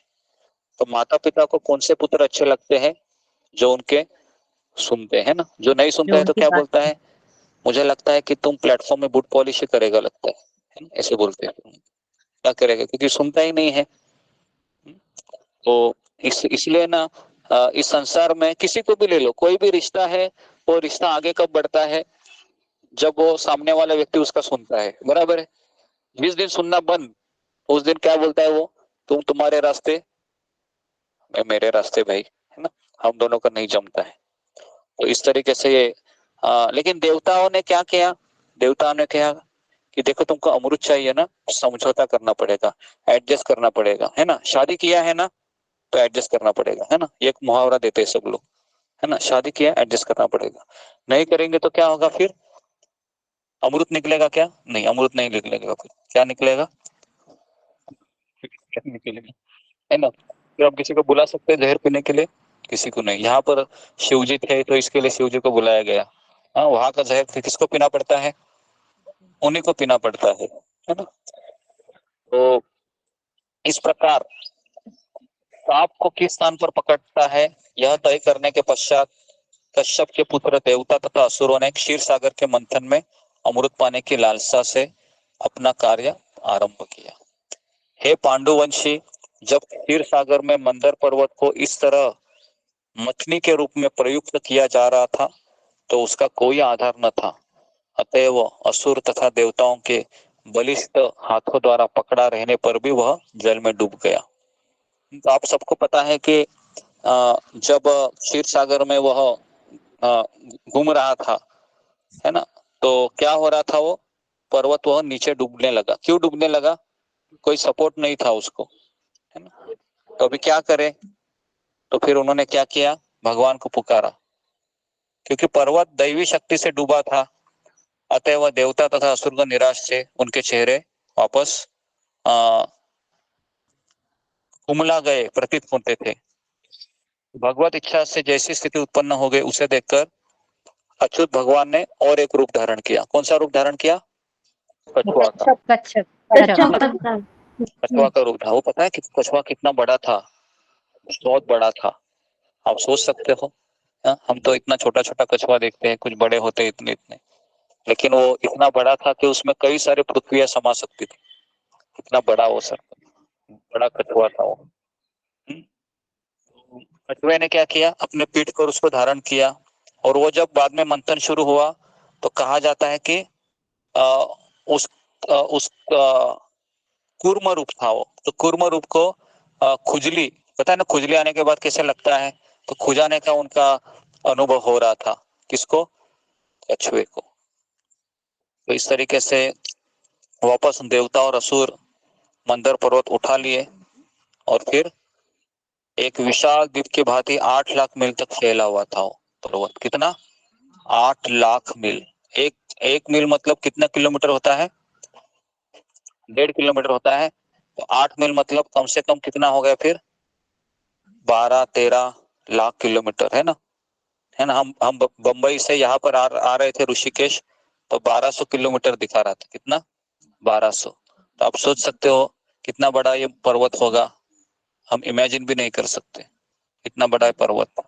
तो माता पिता को कौन से पुत्र अच्छे लगते हैं? जो उनके सुनते हैं ना। जो नहीं सुनता है तो क्या बोलता है? मुझे लगता है कि तुम प्लेटफॉर्म में बूट पॉलिश करेगा, लगता है ना? ऐसे बोलते हैं। क्या करेगा? क्योंकि सुनता ही नहीं है। तो इसलिए ना इस संसार में किसी को भी ले लो, कोई भी रिश्ता है, वो रिश्ता आगे कब बढ़ता है? जब वो सामने वाला व्यक्ति उसका सुनता है, बराबर है। जिस दिन सुनना बंद, उस दिन क्या बोलता है वो? तुम तुम्हारे रास्ते, मैं मेरे रास्ते, भाई, है ना। हम दोनों का नहीं जमता है। तो इस तरीके से ये लेकिन देवताओं ने क्या किया? देवताओं ने कहा कि देखो तुमको अमृत चाहिए ना, समझौता करना पड़ेगा, एडजस्ट करना पड़ेगा, है ना। शादी किया है ना, तो एडजस्ट करना पड़ेगा, है ना। एक मुहावरा देते हैं सब लोग, है ना। शादी किया, एडजस्ट करना पड़ेगा। नहीं करेंगे तो क्या होगा फिर? अमृत निकलेगा क्या? नहीं, अमृत नहीं निकलेगा। फिर क्या निकलेगा? निकलेगा, है ना। फिर हम किसी को बुला सकते हैं जहर पीने के लिए? किसी को नहीं। यहाँ पर शिव जी थे तो इसके लिए शिव जी को बुलाया गया। हाँ, वहां का जहर किसको पीना पड़ता है? उन्हीं को पीना पड़ता है ना। तो इस प्रकार सांप को किस स्थान पर पकड़ता है, यह तय करने के पश्चात कश्यप के पुत्र देवता तथा असुरों ने क्षीर सागर के मंथन में अमृत पाने की लालसा से अपना कार्य आरंभ किया। हे पांडुवंशी, जब क्षीर सागर में मंदर पर्वत को इस तरह मथनी के रूप में प्रयुक्त किया जा रहा था तो उसका कोई आधार न था, अतएव असुर तथा देवताओं के बलिष्ठ हाथों द्वारा पकड़ा रहने पर भी वह जल में डूब गया। तो आप सबको पता है कि जब क्षीर सागर में वह घूम रहा था, है ना, तो क्या हो रहा था? वो पर्वत वह नीचे डूबने लगा। क्यों डूबने लगा? कोई सपोर्ट नहीं था उसको, है ना। तो अभी क्या करे? तो फिर उन्होंने क्या किया? भगवान को पुकारा, क्योंकि पर्वत दैवी शक्ति से डूबा था, अतएव देवता तथा असुरगण निराश थे, उनके चेहरे वापस कुमला गए प्रतीत होते थे। भगवत इच्छा से जैसी स्थिति उत्पन्न हो गई उसे देखकर अच्युत भगवान ने और एक रूप धारण किया। कौन सा रूप धारण किया? कछुआ का। कछुआ का रूप था। वो पता है कि कछुआ कितना बड़ा था? बहुत बड़ा था। आप सोच सकते हो, हम तो इतना छोटा छोटा कछुआ देखते हैं, कुछ बड़े होते इतने इतने, लेकिन वो इतना बड़ा था कि उसमें कई सारे पृथ्वियां समा सकती थी। इतना बड़ा वो सर, बड़ा कछुआ था वो। कछुए ने क्या किया? अपने पीठ पर उसको धारण किया, और वो जब बाद में मंथन शुरू हुआ तो कहा जाता है कि उस कूर्म रूप था वो। तो कूर्म रूप को खुजली, पता है ना, खुजली आने के बाद कैसे लगता है? तो खुजाने का उनका अनुभव हो रहा था। किसको? कछुए को। तो इस तरीके से वापस देवता और असुर मंदर पर्वत उठा लिए और फिर एक विशाल द्वीप की भांति 8 लाख मील तक फैला हुआ था वो पर्वत। कितना? 8 लाख मील। एक मील मतलब कितना किलोमीटर होता है? 1.5 किलोमीटर होता है। तो 8 मील मतलब कम से कम कितना हो गया फिर? 12-13 लाख किलोमीटर, है ना। हम बंबई से यहाँ पर आ रहे थे ऋषिकेश, तो 1200 किलोमीटर दिखा रहा था। कितना? 1200। तो आप सोच सकते हो कितना बड़ा ये पर्वत होगा। हम इमेजिन भी नहीं कर सकते इतना बड़ा पर्वत था।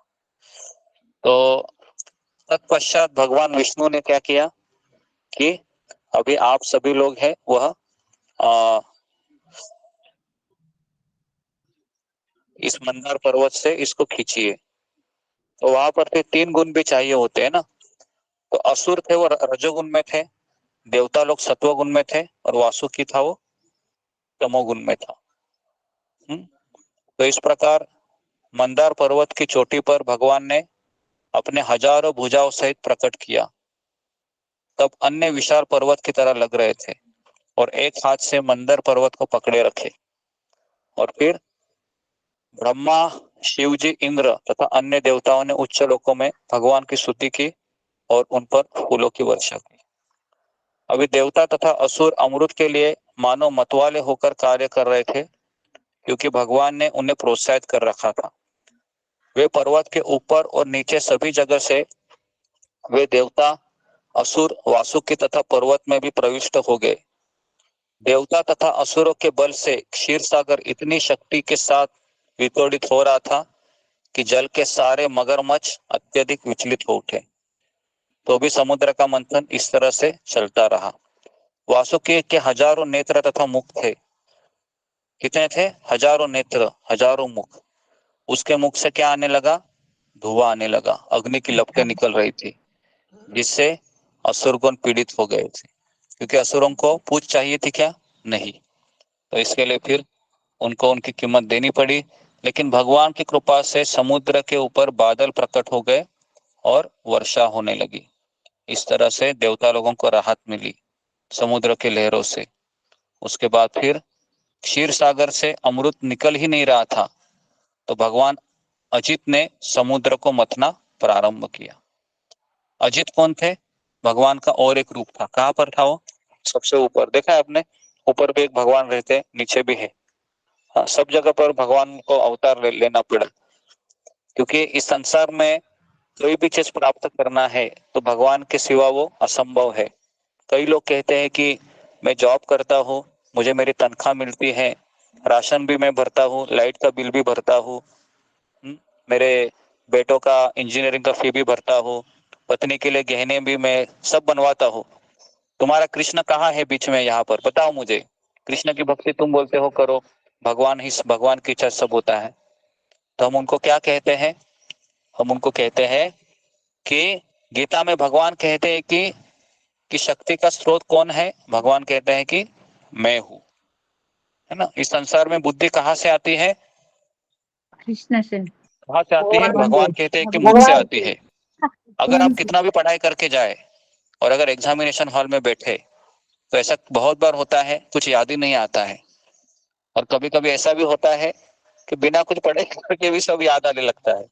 तो तत्पश्चात भगवान विष्णु ने क्या किया कि अभी आप सभी लोग हैं वह इस मंदार पर्वत से इसको खींचिए। तो वहां पर फिर 3 गुण भी चाहिए होते हैं ना। तो असुर थे वो रजोगुण में थे, देवता लोग सत्वगुण में थे, और वासुकी था वो तमोगुण में था। तो इस प्रकार मंदार पर्वत की चोटी पर भगवान ने अपने हजारों भुजाओं सहित प्रकट किया। तब अन्य विशाल पर्वत की तरह लग रहे थे और एक हाथ से मंदार पर्वत को पकड़े रखे। और फिर ब्रह्मा, शिवजी, इंद्र तथा अन्य देवताओं ने उच्च लोकों में भगवान की स्तुति की और उन पर फूलों की वर्षा की। अभी देवता तथा असुर अमृत के लिए मानो मतवाले होकर कार्य कर रहे थे, क्योंकि भगवान ने उन्हें प्रोत्साहित कर रखा था। वे पर्वत के ऊपर और नीचे सभी जगह से वे देवता, असुर, वासुकी तथा पर्वत में भी प्रविष्ट हो गए। देवता तथा असुरों के बल से क्षीर सागर इतनी शक्ति के साथ वितोड़ित हो रहा था कि जल के सारे मगरमच्छ अत्यधिक विचलित हो उठे। तो भी समुद्र का मंथन इस तरह से चलता रहा। वासुकी के हजारों नेत्र तथा मुख थे। कितने थे? हजारों नेत्र, हजारों मुख। उसके मुख से क्या आने लगा? धुआं आने लगा, अग्नि की लपटें निकल रही थी, जिससे असुरगण पीड़ित हो गए थे। क्योंकि असुरों को पूछ चाहिए थी क्या? नहीं। तो इसके लिए फिर उनको उनकी कीमत देनी पड़ी। लेकिन भगवान की कृपा से समुद्र के ऊपर बादल प्रकट हो गए और वर्षा होने लगी। इस तरह से देवता लोगों को राहत मिली समुद्र के लहरों से। उसके बाद फिर क्षीर सागर से अमृत निकल ही नहीं रहा था, तो भगवान अजित ने समुद्र को मथना प्रारंभ किया। अजित कौन थे? भगवान का और एक रूप था। कहां पर था वो? सबसे ऊपर। देखा है आपने? ऊपर भी एक भगवान रहते, नीचे भी है। हाँ, सब जगह पर भगवान को अवतार लेना पड़ा, क्योंकि इस संसार में कोई भी चीज प्राप्त करना है तो भगवान के सिवा वो असंभव है। कई लोग कहते हैं कि मैं जॉब करता हूँ, मुझे मेरी तनख्वाह मिलती है, राशन भी मैं भरता हूँ, लाइट का बिल भी भरता हूँ, मेरे बेटों का इंजीनियरिंग का फी भी भरता हूँ, पत्नी के लिए गहने भी मैं सब बनवाता हूँ। तुम्हारा कृष्ण कहाँ है बीच में? यहाँ पर बताओ मुझे। कृष्ण की भक्ति तुम बोलते हो करो, भगवान की इच्छा सब होता है। तो हम उनको क्या कहते हैं? हम उनको कहते हैं कि गीता में भगवान कहते हैं कि शक्ति का स्रोत कौन है? भगवान कहते हैं कि मैं हूं, है ना। इस संसार में बुद्धि कहाँ से आती है? कृष्ण से। कहाँ से आती है? भगवान कहते हैं कि मुझसे आती है। अगर आप कितना भी पढ़ाई करके जाए और अगर एग्जामिनेशन हॉल में बैठे तो ऐसा बहुत बार होता है कुछ याद ही नहीं आता है, और कभी कभी ऐसा भी होता है कि बिना कुछ पढ़े करके भी सब याद आने लगता है।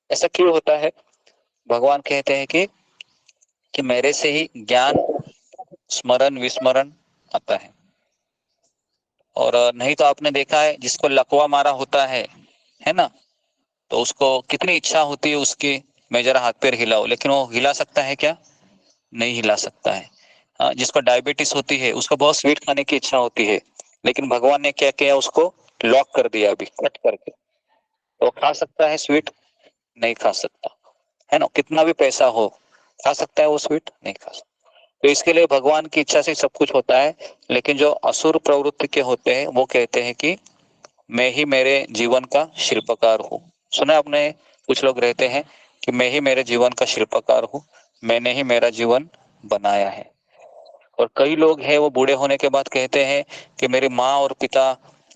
ऐसा क्यों होता है? भगवान कहते हैं कि मेरे से ही ज्ञान, स्मरण, विस्मरण आता है। और नहीं तो आपने देखा है जिसको लकवा मारा होता है ना, तो उसको कितनी इच्छा होती है उसकी, मैं जरा हाथ पैर हिलाओ, लेकिन वो हिला सकता है क्या? नहीं हिला सकता है। जिसको डायबिटीज होती है उसको बहुत स्वीट खाने की इच्छा होती है, लेकिन भगवान ने क्या किया? उसको लॉक कर दिया, अभी कट करके। तो खा सकता है स्वीट? नहीं खा सकता, है ना। कितना भी पैसा हो, खा सकता है वो स्वीट? नहीं खा सकता। तो इसके लिए भगवान की इच्छा से सब कुछ होता है। लेकिन जो असुर प्रवृत्ति के होते हैं वो कहते हैं कि मैं ही मेरे जीवन का शिल्पकार हूँ। सुना आपने? कुछ लोग रहते हैं कि मैं ही मेरे जीवन का शिल्पकार हूँ, मैंने ही मेरा जीवन बनाया है। और कई लोग हैं वो बूढ़े होने के बाद कहते हैं कि मेरी माँ और पिता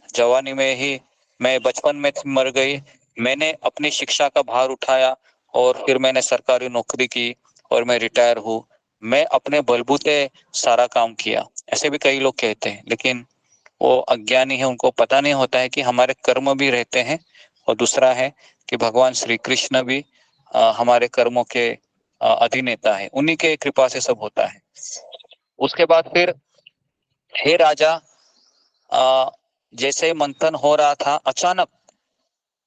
जवानी में ही, मैं बचपन में मर गई, मैंने अपनी शिक्षा का भार उठाया और फिर मैंने सरकारी नौकरी की और मैं रिटायर हूँ, मैं अपने बलबूते सारा काम किया। ऐसे भी कई लोग कहते हैं, लेकिन वो अज्ञानी है, उनको पता नहीं होता है कि हमारे कर्म भी रहते हैं, और दूसरा है कि भगवान श्री कृष्ण भी हमारे कर्मों के अधिनेता है, उन्हीं के कृपा से सब होता है। उसके बाद फिर, हे राजा, जैसे मंथन हो रहा था, अचानक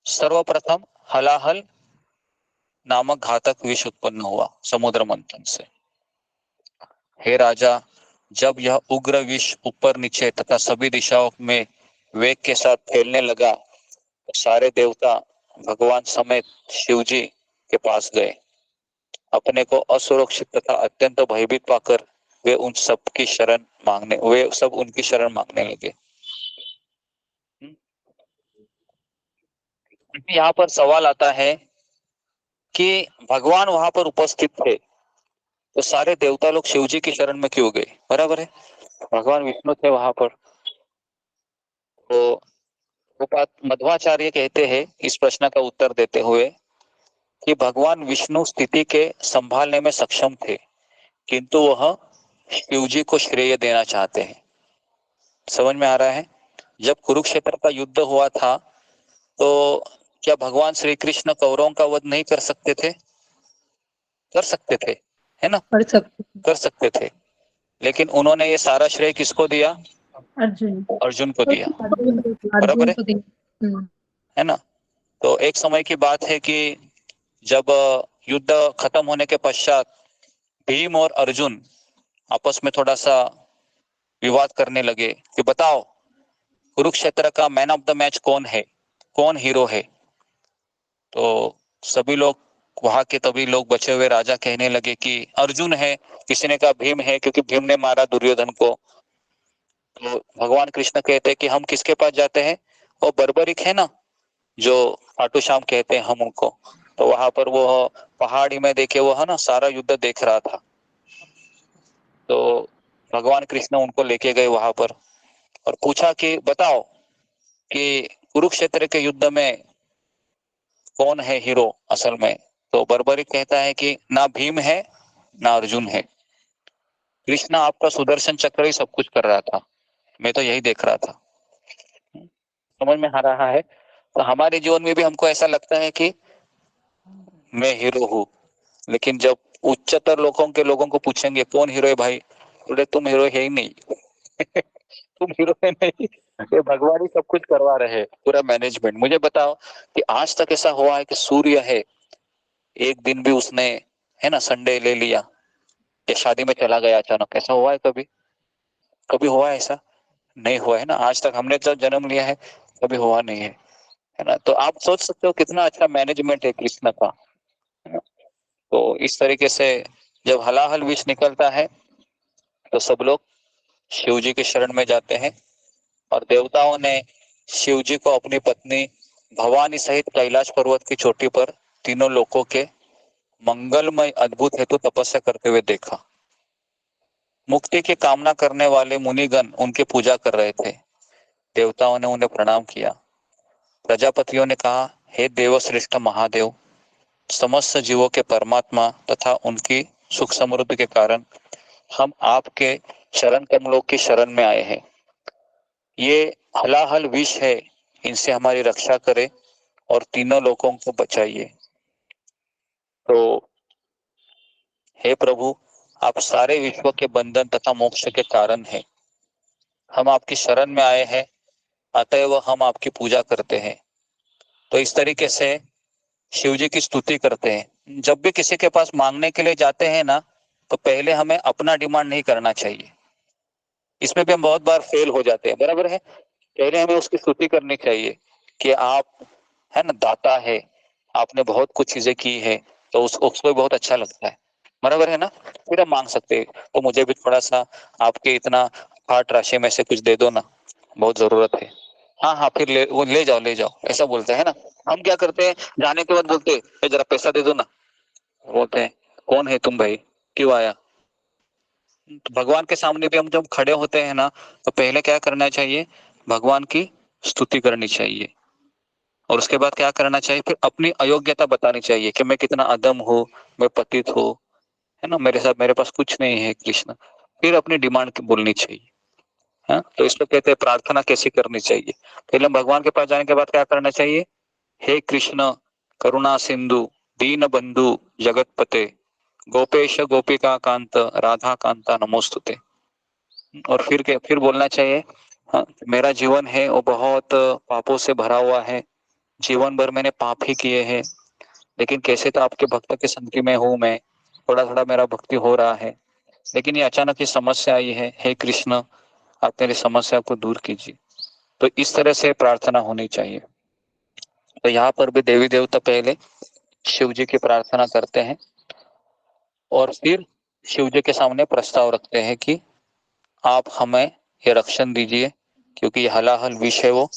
सर्वप्रथम हलाहल नामक घातक विष उत्पन्न हुआ समुद्र मंथन से। हे राजा, जब यह उग्र विष ऊपर नीचे तथा सभी दिशाओं में वेग के साथ फैलने लगा, तो सारे देवता भगवान समेत शिवजी के पास गए। अपने को असुरक्षित तथा अत्यंत भयभीत पाकर वे उन सब की शरण मांगने, वे सब उनकी शरण मांगने लगे। यहाँ पर सवाल आता है कि भगवान वहां पर उपस्थित थे तो सारे देवता लोग शिव जी की शरण में क्यों गए? बराबर है, भगवान विष्णु थे वहां पर। तो मध्वाचार्य कहते हैं इस प्रश्न का उत्तर देते हुए कि भगवान विष्णु स्थिति के संभालने में सक्षम थे, किंतु वह शिव जी को श्रेय देना चाहते हैं। समझ में आ रहा है? जब कुरुक्षेत्र का युद्ध हुआ था तो क्या भगवान श्री कृष्ण कौरवों का वध नहीं कर सकते थे? कर सकते थे, है ना? कर सकते थे, लेकिन उन्होंने ये सारा श्रेय किसको दिया? अर्जुन को दिया। बराबर है ना? तो एक समय की बात है कि जब युद्ध खत्म होने के पश्चात भीम और अर्जुन आपस में थोड़ा सा विवाद करने लगे कि बताओ कुरुक्षेत्र का मैन ऑफ द मैच कौन है, कौन हीरो है? तो सभी लोग वहां के तभी लोग बचे हुए राजा कहने लगे कि अर्जुन है, किसी ने कहा भीम है क्योंकि भीम ने मारा दुर्योधन को। तो भगवान कृष्ण कहते हैं कि हम किसके पास जाते हैं? वो बर्बरिक है ना, जो खाटू श्याम कहते हैं हम उनको। तो वहां पर वो पहाड़ी में देखे वो है ना सारा युद्ध देख रहा था, तो भगवान कृष्ण उनको लेके गए वहां पर और पूछा कि बताओ कि कुरुक्षेत्र के युद्ध में कौन है हीरो असल में? तो बर्बरिक कहता है कि ना भीम है ना अर्जुन है, कृष्ण आपका सुदर्शन चक्र ही सब कुछ कर रहा था, मैं तो यही देख रहा था। समझ में आ रहा है? तो हमारे जीवन में भी हमको ऐसा लगता है कि मैं हीरो हूँ, लेकिन जब उच्चतर लोगों को पूछेंगे कौन हीरो है भाई, बोले तुम हीरो है ही नहीं तुम हीरो है नहीं, ये भगवान ही सब कुछ करवा रहे हैं, पूरा मैनेजमेंट। मुझे बताओ कि आज तक ऐसा हुआ है कि सूर्य है एक दिन भी उसने है ना संडे ले लिया या शादी में चला गया अचानक? ऐसा हुआ है कभी? कभी हुआ है ऐसा? नहीं हुआ है ना, आज तक हमने जब जन्म लिया है कभी हुआ नहीं है ना? तो आप सोच सकते हो कितना अच्छा मैनेजमेंट है कृष्ण का, है ना? तो इस तरीके से जब हलाहल विष निकलता है तो सब लोग शिव जी की शरण में जाते हैं और देवताओं ने शिव जी को अपनी पत्नी भवानी सहित कैलाश पर्वत की चोटी पर तीनों लोकों के मंगलमय अद्भुत हेतु तपस्या करते हुए देखा। मुक्ति की कामना करने वाले मुनिगण उनकी पूजा कर रहे थे। देवताओं ने उन्हें प्रणाम किया। प्रजापतियों ने कहा, हे देवश्रेष्ठ महादेव, समस्त जीवों के परमात्मा तथा उनकी सुख समृद्धि के कारण हम आपके शरण कमलों की शरण में आए हैं। ये हलाहल विष है, इनसे हमारी रक्षा करें और तीनों लोगों को बचाइए। तो हे प्रभु, आप सारे विश्व के बंधन तथा मोक्ष के कारण हैं। हम आपकी शरण में आए हैं, अतएव हम आपकी पूजा करते हैं। तो इस तरीके से शिव जी की स्तुति करते हैं। जब भी किसी के पास मांगने के लिए जाते हैं ना, तो पहले हमें अपना डिमांड नहीं करना चाहिए। इसमें भी हम बहुत बार फेल हो जाते हैं, बराबर है? पहले हमें उसकी स्तुति करनी चाहिए कि आप है ना दाता है, आपने बहुत कुछ चीजें की है, तो उसको भी बहुत अच्छा लगता है, बराबर है ना? फिर हम मांग सकते हैं तो मुझे भी थोड़ा सा आपके इतना हार्ट राशि में से कुछ दे दो ना, बहुत जरूरत है। हाँ हाँ, फिर वो ले जाओ ऐसा बोलते हैं ना। हम क्या करते हैं, जाने के बाद बोलते हैं जरा पैसा दे दो ना, बोलते हैं कौन है तुम भाई, क्यों आया? तो भगवान के सामने भी हम जब खड़े होते हैं ना, तो पहले क्या करना चाहिए? भगवान की स्तुति करनी चाहिए और उसके बाद क्या करना चाहिए? फिर अपनी अयोग्यता बतानी चाहिए कि मैं कितना अधम हूँ, मैं पतित हूँ, है ना, मेरे पास कुछ नहीं है कृष्ण। फिर अपनी डिमांड बोलनी चाहिए। हाँ, तो इसको कहते हैं प्रार्थना कैसी करनी चाहिए। पहले भगवान के पास जाने के बाद क्या करना चाहिए? हे कृष्ण करुणा सिंधु दीन बंधु जगतपते गोपेश गोपिका कांत राधा कांता नमोस्तुते। और फिर बोलना चाहिए, हाँ, मेरा जीवन है वो बहुत पापों से भरा हुआ है, जीवन भर मैंने पाप ही किए हैं, लेकिन कैसे तो आपके भक्त की संगति में हूँ मैं, थोड़ा थोड़ा मेरा भक्ति हो रहा है, लेकिन ये अचानक ही समस्या आई है, हे कृष्ण आप मेरी समस्या को दूर कीजिए। तो इस तरह से प्रार्थना होनी चाहिए। तो यहाँ पर भी देवी देवता पहले शिव जी की प्रार्थना करते हैं और फिर शिव जी के सामने प्रस्ताव रखते हैं कि आप हमें ये रक्षण दीजिए, क्योंकि ये हलाहल विष है वो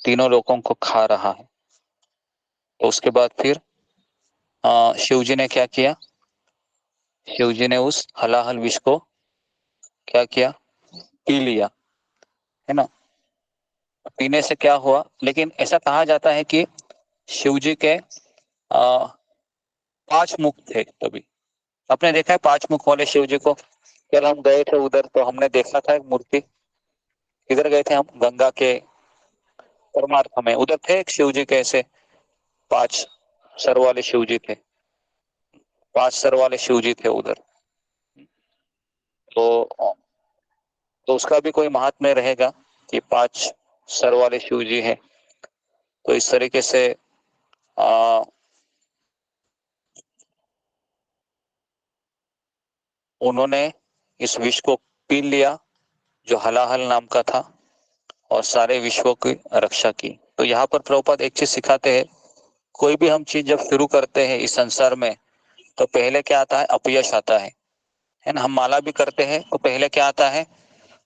तीनों लोगों को खा रहा है। तो उसके बाद फिर शिव जी ने क्या किया, शिव जी ने उस हलाहल विष को क्या किया, पी लिया, है ना। पीने से क्या हुआ, लेकिन ऐसा कहा जाता है कि शिव जी के 5 मुख थे। तभी आपने देखा है 5 मुख वाले शिव जी को? कल हम गए थे उधर तो हमने देखा था एक मूर्ति। इधर गए थे हम गंगा के परमार्थ में, उधर थे एक शिव जी के ऐसे 5 सर वाले शिव जी थे, 5 सर वाले शिव जी थे उधर। तो उसका भी कोई महात्म्य रहेगा कि 5 सर वाले शिव जी है। तो इस तरीके से उन्होंने इस विष को पी लिया जो हलाहल नाम का था, और सारे विश्व की रक्षा की। तो यहाँ पर प्रभुपाद एक चीज सिखाते हैं, कोई भी हम चीज जब शुरू करते हैं इस संसार में, तो पहले क्या आता है, अपयश आता है ना। हम माला भी करते हैं तो पहले क्या आता है,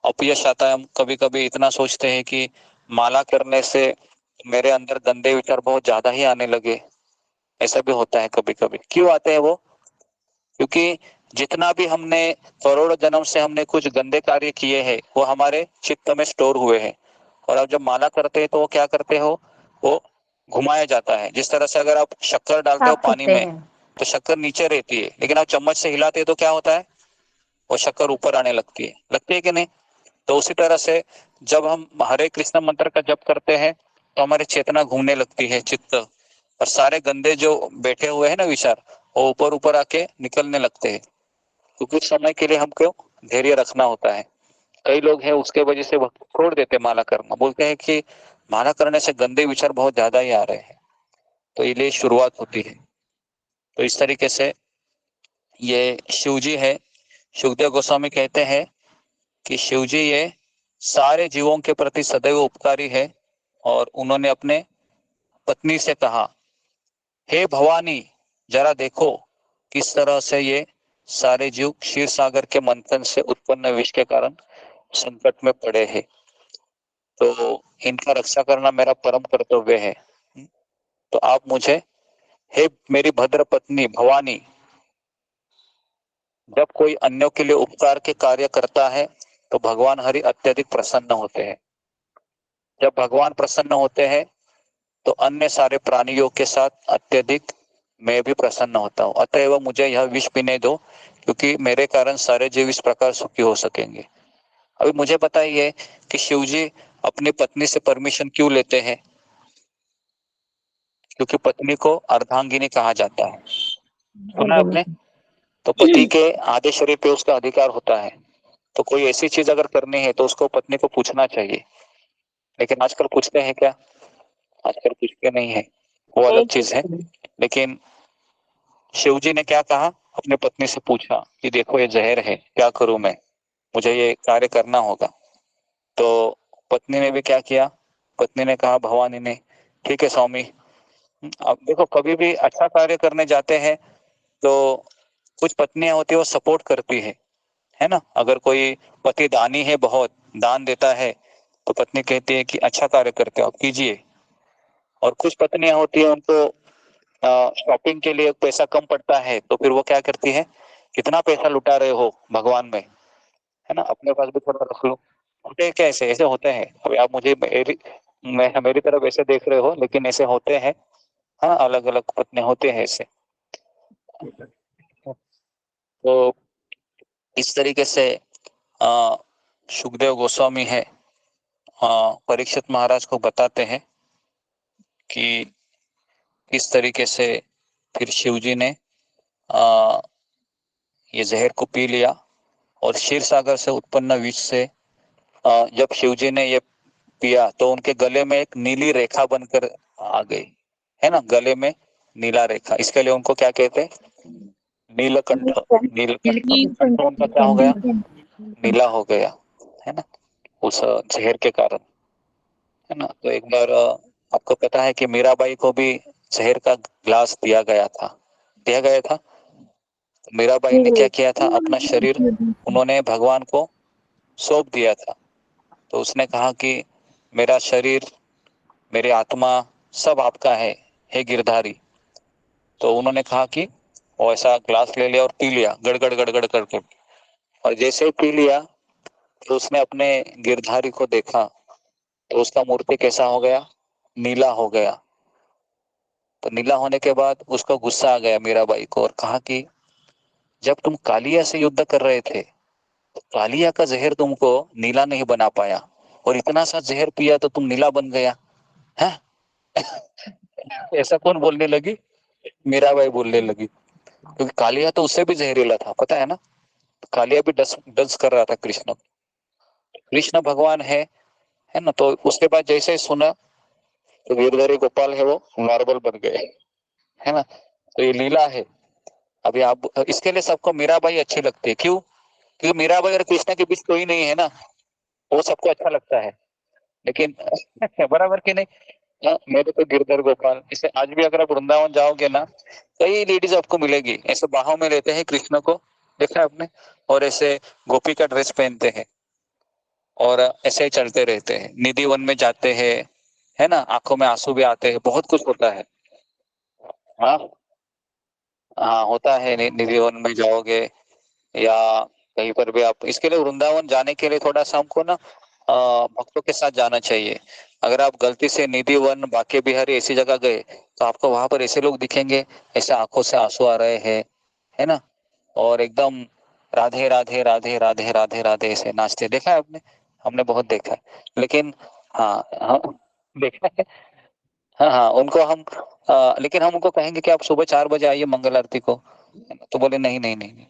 अपयश आता है। हम कभी कभी इतना सोचते हैं कि माला करने से मेरे अंदर गंदे विचार बहुत ज्यादा ही आने लगे। ऐसा भी होता है कभी कभी। क्यों आते हैं वो? क्योंकि जितना भी हमने करोड़ों जन्म से हमने कुछ गंदे कार्य किए हैं वो हमारे चित्त में स्टोर हुए हैं। और अब जब माला करते हैं तो वो क्या करते हो, वो घुमाया जाता है। जिस तरह से अगर आप शक्कर डालते हो पानी में तो शक्कर नीचे रहती है, लेकिन आप चम्मच से हिलाते हैं तो क्या होता है, वो शक्कर ऊपर आने लगती है कि नहीं। तो उसी तरह से जब हम हरे कृष्ण मंत्र का जप करते हैं तो हमारी चेतना घूमने लगती है, चित्त, और सारे गंदे जो बैठे हुए हैं ना विचार, वो ऊपर ऊपर आके निकलने लगते हैं। तो कुछ समय के लिए हमको धैर्य रखना होता है। कई लोग हैं उसके वजह से वो छोड़ देते माला करना, बोलते हैं कि माला करने से गंदे विचार बहुत ज्यादा ही आ रहे हैं। तो ये शुरुआत होती है। तो इस तरीके से ये शिव जी है। सुखदेव गोस्वामी कहते हैं कि शिव जी ये सारे जीवों के प्रति सदैव उपकारी है। और उन्होंने अपने पत्नी से कहा, हे भवानी, जरा देखो किस तरह से ये सारे जीव क्षीर सागर के मंथन से उत्पन्न विष के कारण संकट में पड़े हैं। तो इनका रक्षा करना मेरा परम कर्तव्य है। तो आप मुझे, हे मेरी भद्र पत्नी भवानी, जब कोई अन्यों के लिए उपकार के कार्य करता है तो भगवान हरि अत्यधिक प्रसन्न होते हैं। जब भगवान प्रसन्न होते हैं तो अन्य सारे प्राणियों के साथ अत्यधिक मैं भी प्रसन्न होता हूँ। अतएव मुझे यह विष पीने दो, क्योंकि मेरे कारण सारे जीव इस प्रकार सुखी हो सकेंगे। अभी मुझे बताइए कि शिव जी अपनी पत्नी से परमिशन क्यों लेते हैं? क्योंकि पत्नी को अर्धांगिनी कहा जाता है, सुना आपने? तो पति के आधे शरीर पे उसका अधिकार होता है। तो कोई ऐसी चीज अगर करनी है तो उसको पत्नी को पूछना चाहिए। लेकिन आजकल पूछते हैं क्या? आजकल पूछते नहीं है, वो अलग चीज है। लेकिन शिव जी ने क्या कहा, अपने पत्नी से पूछा कि देखो ये जहर है, क्या करूं मैं, मुझे ये कार्य करना होगा। तो पत्नी ने भी क्या किया, पत्नी ने कहा भवानी ने, ठीक है स्वामी। अब देखो कभी भी अच्छा कार्य करने जाते हैं तो कुछ पत्नियां होती है वो सपोर्ट करती है ना। अगर कोई पति दानी है, बहुत दान देता है, तो पत्नी कहती है कि अच्छा कार्य करते हो आप, कीजिए। और कुछ पत्नियां होती है उनको शॉपिंग के लिए पैसा कम पड़ता है तो फिर वो क्या करती है, कितना पैसा लुटा रहे हो भगवान में, है ना, अपने पास भी थोड़ा रख लो। होते हैं क्या ऐसे? ऐसे होते हैं। अभी आप मुझे मेरी तरफ ऐसे देख रहे हो, लेकिन ऐसे होते हैं। हाँ, अलग अलग पत्नी होते हैं ऐसे। तो इस तरीके से सुखदेव गोस्वामी है परीक्षित महाराज को बताते हैं कि किस तरीके से फिर शिव जी ने ये जहर को पी लिया। और क्षीर सागर से उत्पन्न विष से जब शिव जी ने ये पिया तो उनके गले में एक नीली रेखा बनकर आ गई, है ना, गले में नीला रेखा। इसके लिए उनको क्या कहते हैं, नीलकंठ। नीलकंठ, कंठ उनका क्या हो गया, नीला हो गया, है ना, उस जहर के कारण, है ना। तो एक बार आपको पता है कि मीराबाई को भी जहर का ग्लास दिया गया था। मीराबाई ने क्या किया था, अपना शरीर उन्होंने भगवान को सौंप दिया था। तो उसने कहा कि मेरा शरीर, मेरी आत्मा सब आपका है, हे गिरधारी। तो उन्होंने कहा कि वो ऐसा ग्लास ले लिया और पी लिया गड़गड़ गड़गड़ करके। और जैसे ही पी लिया तो उसने अपने गिरधारी को देखा तो उसका मूर्ति कैसा हो गया, नीला हो गया। तो नीला होने के बाद उसको गुस्सा आ गया मीराबाई को और कहा कि जब तुम कालिया से युद्ध कर रहे थे तो कालिया का जहर तुमको नीला नहीं बना पाया, और इतना सा जहर पिया तो तुम नीला बन गया है। ऐसा कौन बोलने लगी? मीराबाई बोलने लगी, क्योंकि कालिया तो उससे भी जहरीला था, पता है ना। कालिया भी डस कर रहा था कृष्ण को। कृष्ण भगवान है ना। तो उसके बाद जैसे ही सुना तो गिरधारी गोपाल है वो मार्बल बन गए, है ना। तो ये लीला है। अभी आप इसके लिए सबको मीराबाई अच्छी लगती है, क्यों? क्योंकि मीराबाई और कृष्ण के बीच कोई नहीं है ना, वो सबको अच्छा लगता है। लेकिन बराबर की नहीं। हाँ, मेरे तो गिरधर गोपाल, इसे आज भी अगर आप वृंदावन जाओगे ना, कई लेडीज आपको मिलेगी ऐसे बाहों में लेते हैं कृष्ण को, देखा है आपने, और ऐसे गोपी का ड्रेस पहनते हैं और ऐसे ही चलते रहते हैं, निधि वन में जाते हैं, है ना, आंखों में आंसू भी आते हैं, बहुत कुछ होता है। हाँ हाँ, होता है। निधि वन में जाओगे या कहीं पर भी आप, इसके लिए वृंदावन जाने के लिए थोड़ा सा हमको ना भक्तों के साथ जाना चाहिए। अगर आप गलती से निधि वन, बाके बिहारी ऐसी जगह गए तो आपको वहां पर ऐसे लोग दिखेंगे, ऐसे आंखों से आंसू आ रहे हैं, है ना, और एकदम राधे राधे राधे राधे राधे राधे ऐसे नाचते, देखा है आपने? हमने बहुत देखा है। लेकिन हाँ हाँ, देखा है। हाँ हाँ, उनको हम लेकिन हम उनको कहेंगे कि आप सुबह 4 बजे आइए मंगल आरती को, तो बोले नहीं नहीं नहीं नहीं,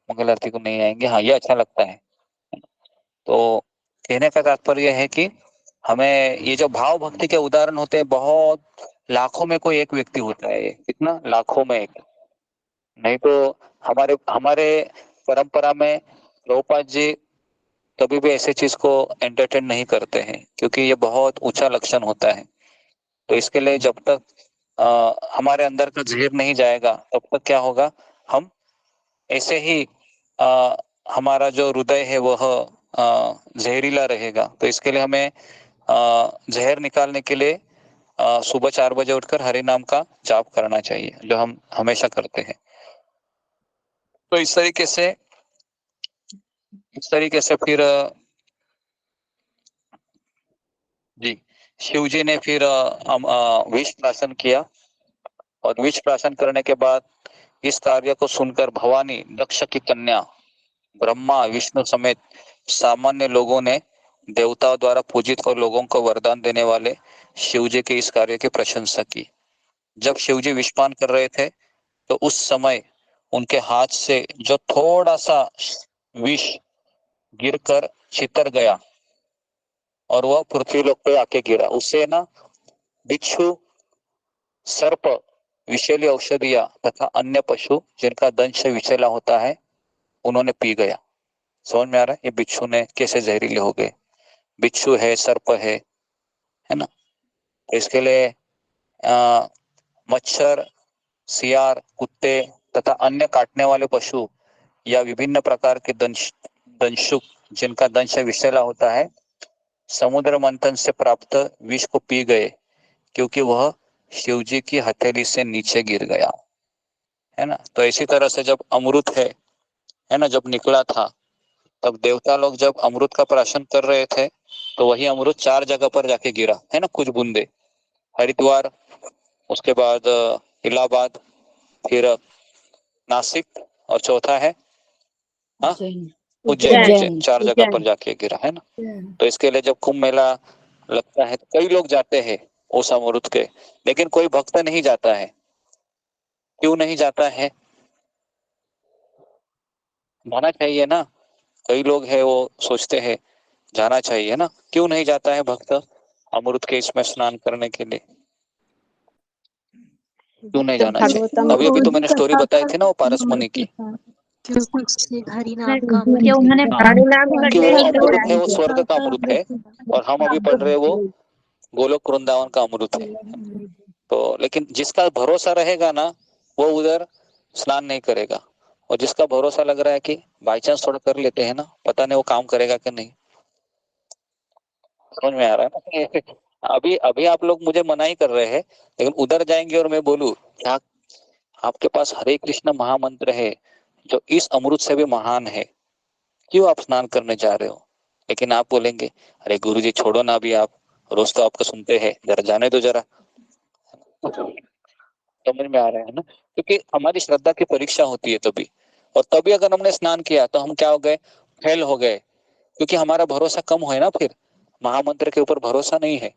मंगल आरती को नहीं आएंगे। हाँ, ये अच्छा लगता है। तो कहने का तात्पर्य है कि हमें ये जो भाव भक्ति के उदाहरण होते हैं, बहुत लाखों में कोई एक व्यक्ति होता है, कितना लाखों में एक। नहीं तो हमारे हमारे परंपरा में प्रभुपाद जी कभी भी ऐसे चीज को एंटरटेन नहीं करते हैं, क्योंकि ये बहुत ऊंचा लक्षण होता है। तो इसके लिए जब तक हमारे अंदर का जहर नहीं जाएगा तब तक क्या होगा, हम ऐसे ही हमारा जो हृदय है वह जहरीला रहेगा। तो इसके लिए हमें जहर निकालने के लिए सुबह 4 बजे उठकर हरि नाम का जाप करना चाहिए, जो हम हमेशा करते हैं। तो इस तरीके से फिर जी, शिव जी ने फिर विष प्राशन किया, और विष प्राशन करने के बाद इस कार्य को सुनकर भवानी, दक्ष की कन्या, ब्रह्मा, विष्णु समेत सामान्य लोगों ने देवताओं द्वारा पूजित और लोगों को वरदान देने वाले शिव जी के इस कार्य की प्रशंसा की। जब शिव जी विषपान कर रहे थे तो उस समय उनके हाथ से जो थोड़ा सा विष गिरकर छितर गया और वह पृथ्वी लोक पे आके गिरा। उससे ना बिच्छू, सर्प, विषैली औषधियां तथा अन्य पशु जिनका दंश विषैला होता है उन्होंने पी गया। समझ में आ रहा है ये बिच्छू ने कैसे जहरीले हो गए? बिच्छू है, सर्प है ना। तो इसके लिए मच्छर, सियार, कुत्ते तथा अन्य काटने वाले पशु या विभिन्न प्रकार के दंशुक जिनका दंश विषैला होता है, समुद्र मंथन से प्राप्त विष को पी गए, क्योंकि वह शिव जी की हथेली से नीचे गिर गया, है ना। तो इसी तरह से जब अमृत है ना, जब निकला था, तब देवता लोग जब अमृत का प्राशन कर रहे थे तो वही अमृत 4 जगह पर जाके गिरा, है ना, कुछ बूंदे। हरिद्वार, उसके बाद इलाहाबाद, फिर नासिक, और चौथा है उज्जैन। 4 जगह पर जाके गिरा, है ना। तो इसके लिए जब कुंभ मेला लगता है तो कई लोग जाते हैं उस अमृत के, लेकिन कोई भक्त नहीं जाता है। क्यों नहीं जाता है? जाना चाहिए ना। कई लोग हैं वो सोचते हैं जाना चाहिए ना, क्यों नहीं जाता है भक्त अमृत के इसमें स्नान करने के लिए? क्यों नहीं जाना चाहिए? अभी अभी तो मैंने स्टोरी बताई थी ना वो पारस मुनि की, हरि नाम का क्योंकि उन्होंने हरि नाम क्योंकि करते वो ही तो अमृत है, वो स्वर्ग का अमृत है, और हम अभी पढ़ रहे वो गोलोक वृंदावन का अमृत है। तो लेकिन जिसका भरोसा रहेगा ना वो उधर स्नान नहीं करेगा, और जिसका भरोसा लग रहा है कि बाई चांस थोड़ा कर लेते हैं ना, पता नहीं वो काम करेगा कि नहीं। समझ में आ रहा है ना? अभी अभी आप लोग मुझे मना ही कर रहे हैं, लेकिन उधर जाएंगे और मैं बोलूं क्या आपके पास हरे कृष्ण महामंत्र है जो इस अमृत से भी महान है, क्यों आप स्नान करने जा रहे हो? लेकिन आप बोलेंगे अरे गुरुजी छोड़ो ना, अभी आप रोज तो आपका सुनते हैं, जरा जाने दो जरा। समझ में आ रहा है ना? क्योंकि हमारी श्रद्धा की परीक्षा होती है तभी, और तभी अगर हमने स्नान किया तो हम क्या हो गए? फेल हो गए, क्योंकि हमारा भरोसा कम है ना, फिर महामंत्र के ऊपर भरोसा नहीं है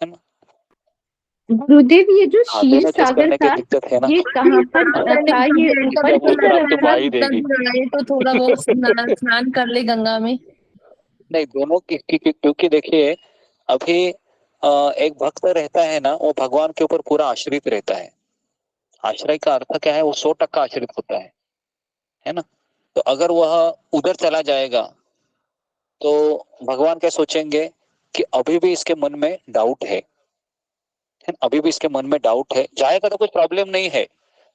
ना? गुरुदेव, ये जो हाँ, क्षीर दोनों चीज सागर करने की था, दिक्कत है ना। ये कहाँ पर था? ये ऊपर की तरफ था? दुआई देगी तो थोड़ा बहुत स्नान कर ले गंगा में। नहीं, दोनों क्योंकि देखिए अभी एक भक्त रहता है ना, वो भगवान के ऊपर पूरा आश्रित रहता है। आश्रय का अर्थ क्या है? वो 100% आश्रित होता है ना? तो अगर वह उधर चला जाएगा तो भगवान क्या सोचेंगे कि अभी भी इसके मन में डाउट है ना? अभी भी इसके मन में डाउट है, जाएगा तो कुछ प्रॉब्लम नहीं है।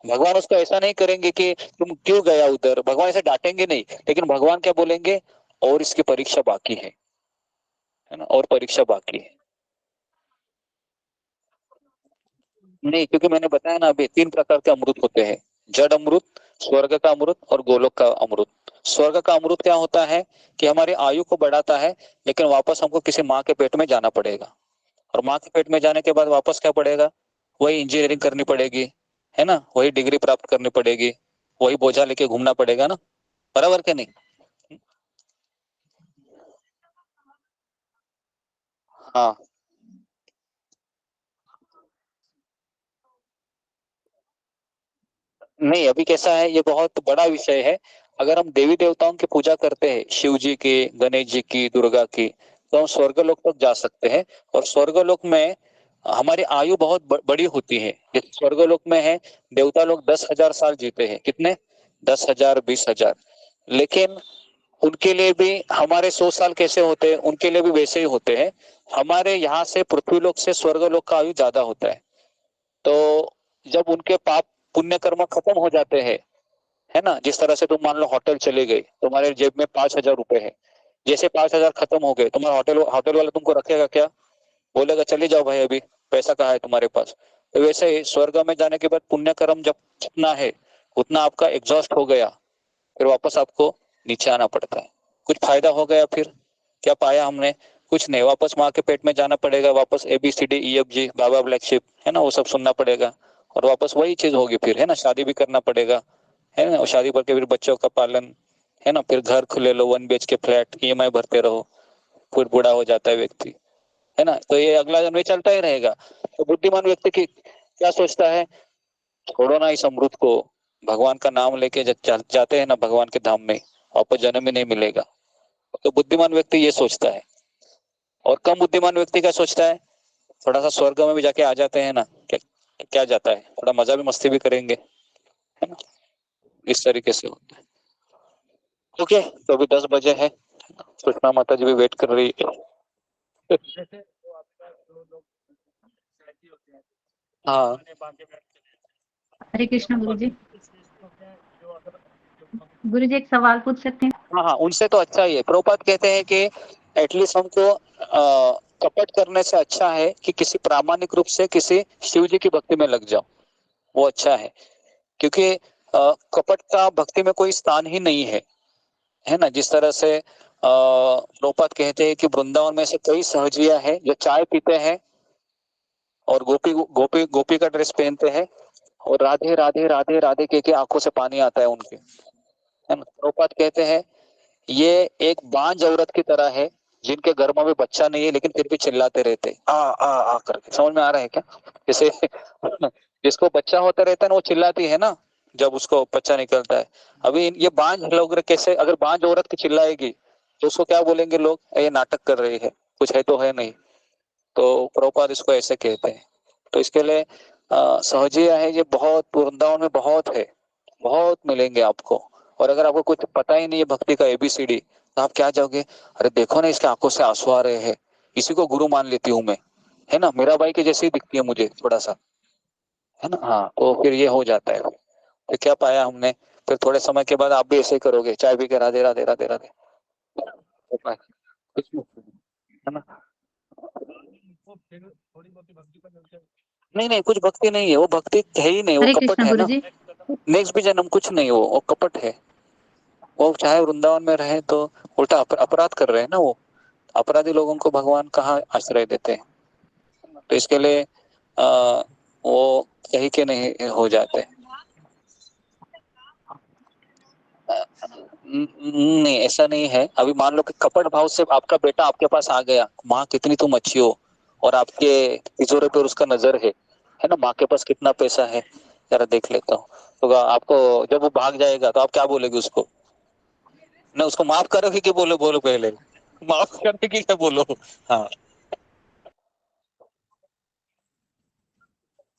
भगवान उसको ऐसा नहीं करेंगे कि तुम क्यों गया उधर, भगवान ऐसे डांटेंगे नहीं, लेकिन भगवान क्या बोलेंगे? और इसकी परीक्षा बाकी है ना? और परीक्षा बाकी है। नहीं, क्योंकि मैंने बताया ना अभी 3 प्रकार के अमृत होते हैं, जड़ अमृत, स्वर्ग का अमृत और गोलोक का अमृत। स्वर्ग का अमृत क्या होता है कि हमारी आयु को बढ़ाता है, लेकिन वापस हमको किसी माँ के पेट में जाना पड़ेगा, और माँ के पेट में जाने के बाद वापस क्या पड़ेगा? वही इंजीनियरिंग करनी पड़ेगी, है ना? वही डिग्री प्राप्त करनी पड़ेगी, वही बोझा लेके घूमना पड़ेगा ना, बराबर के नहीं? हाँ, नहीं अभी कैसा है, ये बहुत बड़ा विषय है। अगर हम देवी देवताओं की पूजा करते हैं, शिव जी की, गणेश जी की, दुर्गा की, तो हम स्वर्गलोक तक जा सकते हैं। और स्वर्गलोक में हमारी आयु बहुत बड़ी होती है। जैसे स्वर्गलोक में है, देवता लोग 10,000 साल जीते हैं। कितने? 10,000, 20,000। लेकिन उनके लिए भी हमारे 100 साल कैसे होते हैं, उनके लिए भी वैसे ही होते हैं। हमारे यहाँ से पृथ्वीलोक से स्वर्गलोक का आयु ज्यादा होता है। तो जब उनके पाप पुण्य कर्म खत्म हो जाते हैं, है ना? जिस तरह से तुम मान लो होटल चले गए, तुम्हारे जेब में 5,000 रुपए है, जैसे 5,000 खत्म हो गए, तुम्हारा होटल होटल वाला तुमको रखेगा क्या? बोलेगा चले जाओ भाई, अभी पैसा कहाँ है तुम्हारे पास? तो वैसे ही स्वर्ग में जाने के बाद पुण्य कर्म जब जितना है उतना आपका एग्जॉस्ट हो गया, फिर वापस आपको नीचे आना पड़ता है। कुछ फायदा हो गया फिर? क्या पाया हमने? कुछ नहीं, वापस माँ के पेट में जाना पड़ेगा, वापस ABCDEFG बाबा ब्लैक शिप, है ना, वो सब सुनना पड़ेगा, और वापस वही चीज होगी फिर, है ना? शादी भी करना पड़ेगा, है ना? और शादी करके फिर बच्चों का पालन, है ना? फिर घर खुले लो, 1 BHK फ्लैट, EMI भरते रहो, फिर बूढ़ा हो जाता है व्यक्ति, है ना? तो ये अगला जन्म में चलता ही रहेगा। तो बुद्धिमान व्यक्ति की क्या सोचता है? छोड़ो ना इस अमृत को, भगवान का नाम लेके जाते हैं ना भगवान के धाम में, वापस जन्म ही नहीं मिलेगा। तो बुद्धिमान व्यक्ति ये सोचता है। और कम बुद्धिमान व्यक्ति क्या सोचता है? थोड़ा सा स्वर्ग में भी जाके आ जाते हैं ना, क्या क्या जाता है, थोड़ा मजा भी मस्ती भी करेंगे, है ना? इस तरीके से होता है। ओके, तो अभी 10 बजे है, सुषमा माता जी भी वेट कर रही है। हाँ, हरे कृष्ण गुरुजी। गुरुजी एक सवाल पूछ सकते हैं? हाँ हाँ, उनसे तो अच्छा ही है। प्रभुपाद कहते हैं कि एटलीस्ट हमको कपट करने से अच्छा है कि किसी प्रामाणिक रूप से किसी शिव जी की भक्ति में लग जाओ, वो अच्छा है। क्योंकि कपट का भक्ति में कोई स्थान ही नहीं है ना? जिस तरह से प्रभुपाद कहते हैं कि वृंदावन में से कई सहजिया है जो चाय पीते हैं और गोपी गोपी गोपी का ड्रेस पहनते हैं, और राधे राधे राधे राधे के आंखों से पानी आता है उनके, है ना? प्रभुपाद कहते हैं ये एक बांझ औरत की तरह है जिनके घर में भी बच्चा नहीं है, लेकिन फिर भी चिल्लाते रहते आ करके। समझ में आ रहा है क्या? जैसे जिसको बच्चा होता रहता है ना, वो चिल्लाती है ना जब उसको बच्चा निकलता है। अभी ये बांझ लोग कैसे, अगर बांझ औरत की चिल्लाएगी तो उसको क्या बोलेंगे लोग? ये नाटक कर रही है, कुछ है तो है नहीं। तो प्रभुपाद इसको ऐसे कहते हैं। तो इसके लिए सहजिया है, ये बहुत वृंदावन में बहुत है, बहुत मिलेंगे आपको। और अगर आपको कुछ पता ही नहीं है भक्ति का ABCD, तो आप क्या जाओगे? अरे देखो ना, इसके आंखों से आंसू आ रहे हैं, इसी को गुरु मान लेती हूँ मैं, है ना? मेरा भाई के जैसे ही दिखती है मुझे थोड़ा सा, है ना? हाँ, तो फिर ये हो जाता है। तो क्या पाया हमने? फिर थोड़े समय के बाद आप भी ऐसे ही करोगे, चाय पी के राधे राधे राधे राधे, कुछ नहीं, है ना। नहीं नहीं, कुछ भक्ति नहीं है, वो भक्ति है ही नहीं, वो हरे कपट कृष्णा है ना। गुरुजी। नेक्स्ट भी जन्म कुछ नहीं, वो कपट है। वो चाहे वृंदावन में रहे तो उल्टा अपराध कर रहे हैं ना वो। अपराधी लोगों को भगवान कहाँ आश्रय देते हैं। तो इसके लिए वो सही के नहीं हो जाते। नहीं, ऐसा नहीं है। अभी मान लो कि कपट भाव से आपका बेटा आपके पास आ गया, माँ कितनी तुम अच्छी हो, और आपके तिजोरे पर उसका नजर है ना, माँ के पास कितना पैसा है, जरा देख लेता हूँ। तो आपको जब वो भाग जाएगा तो आप क्या बोलेगे उसको? ना उसको माफ करोगे कि बोलो बोलो पहले, माफ करने की क्या बोलो। हाँ,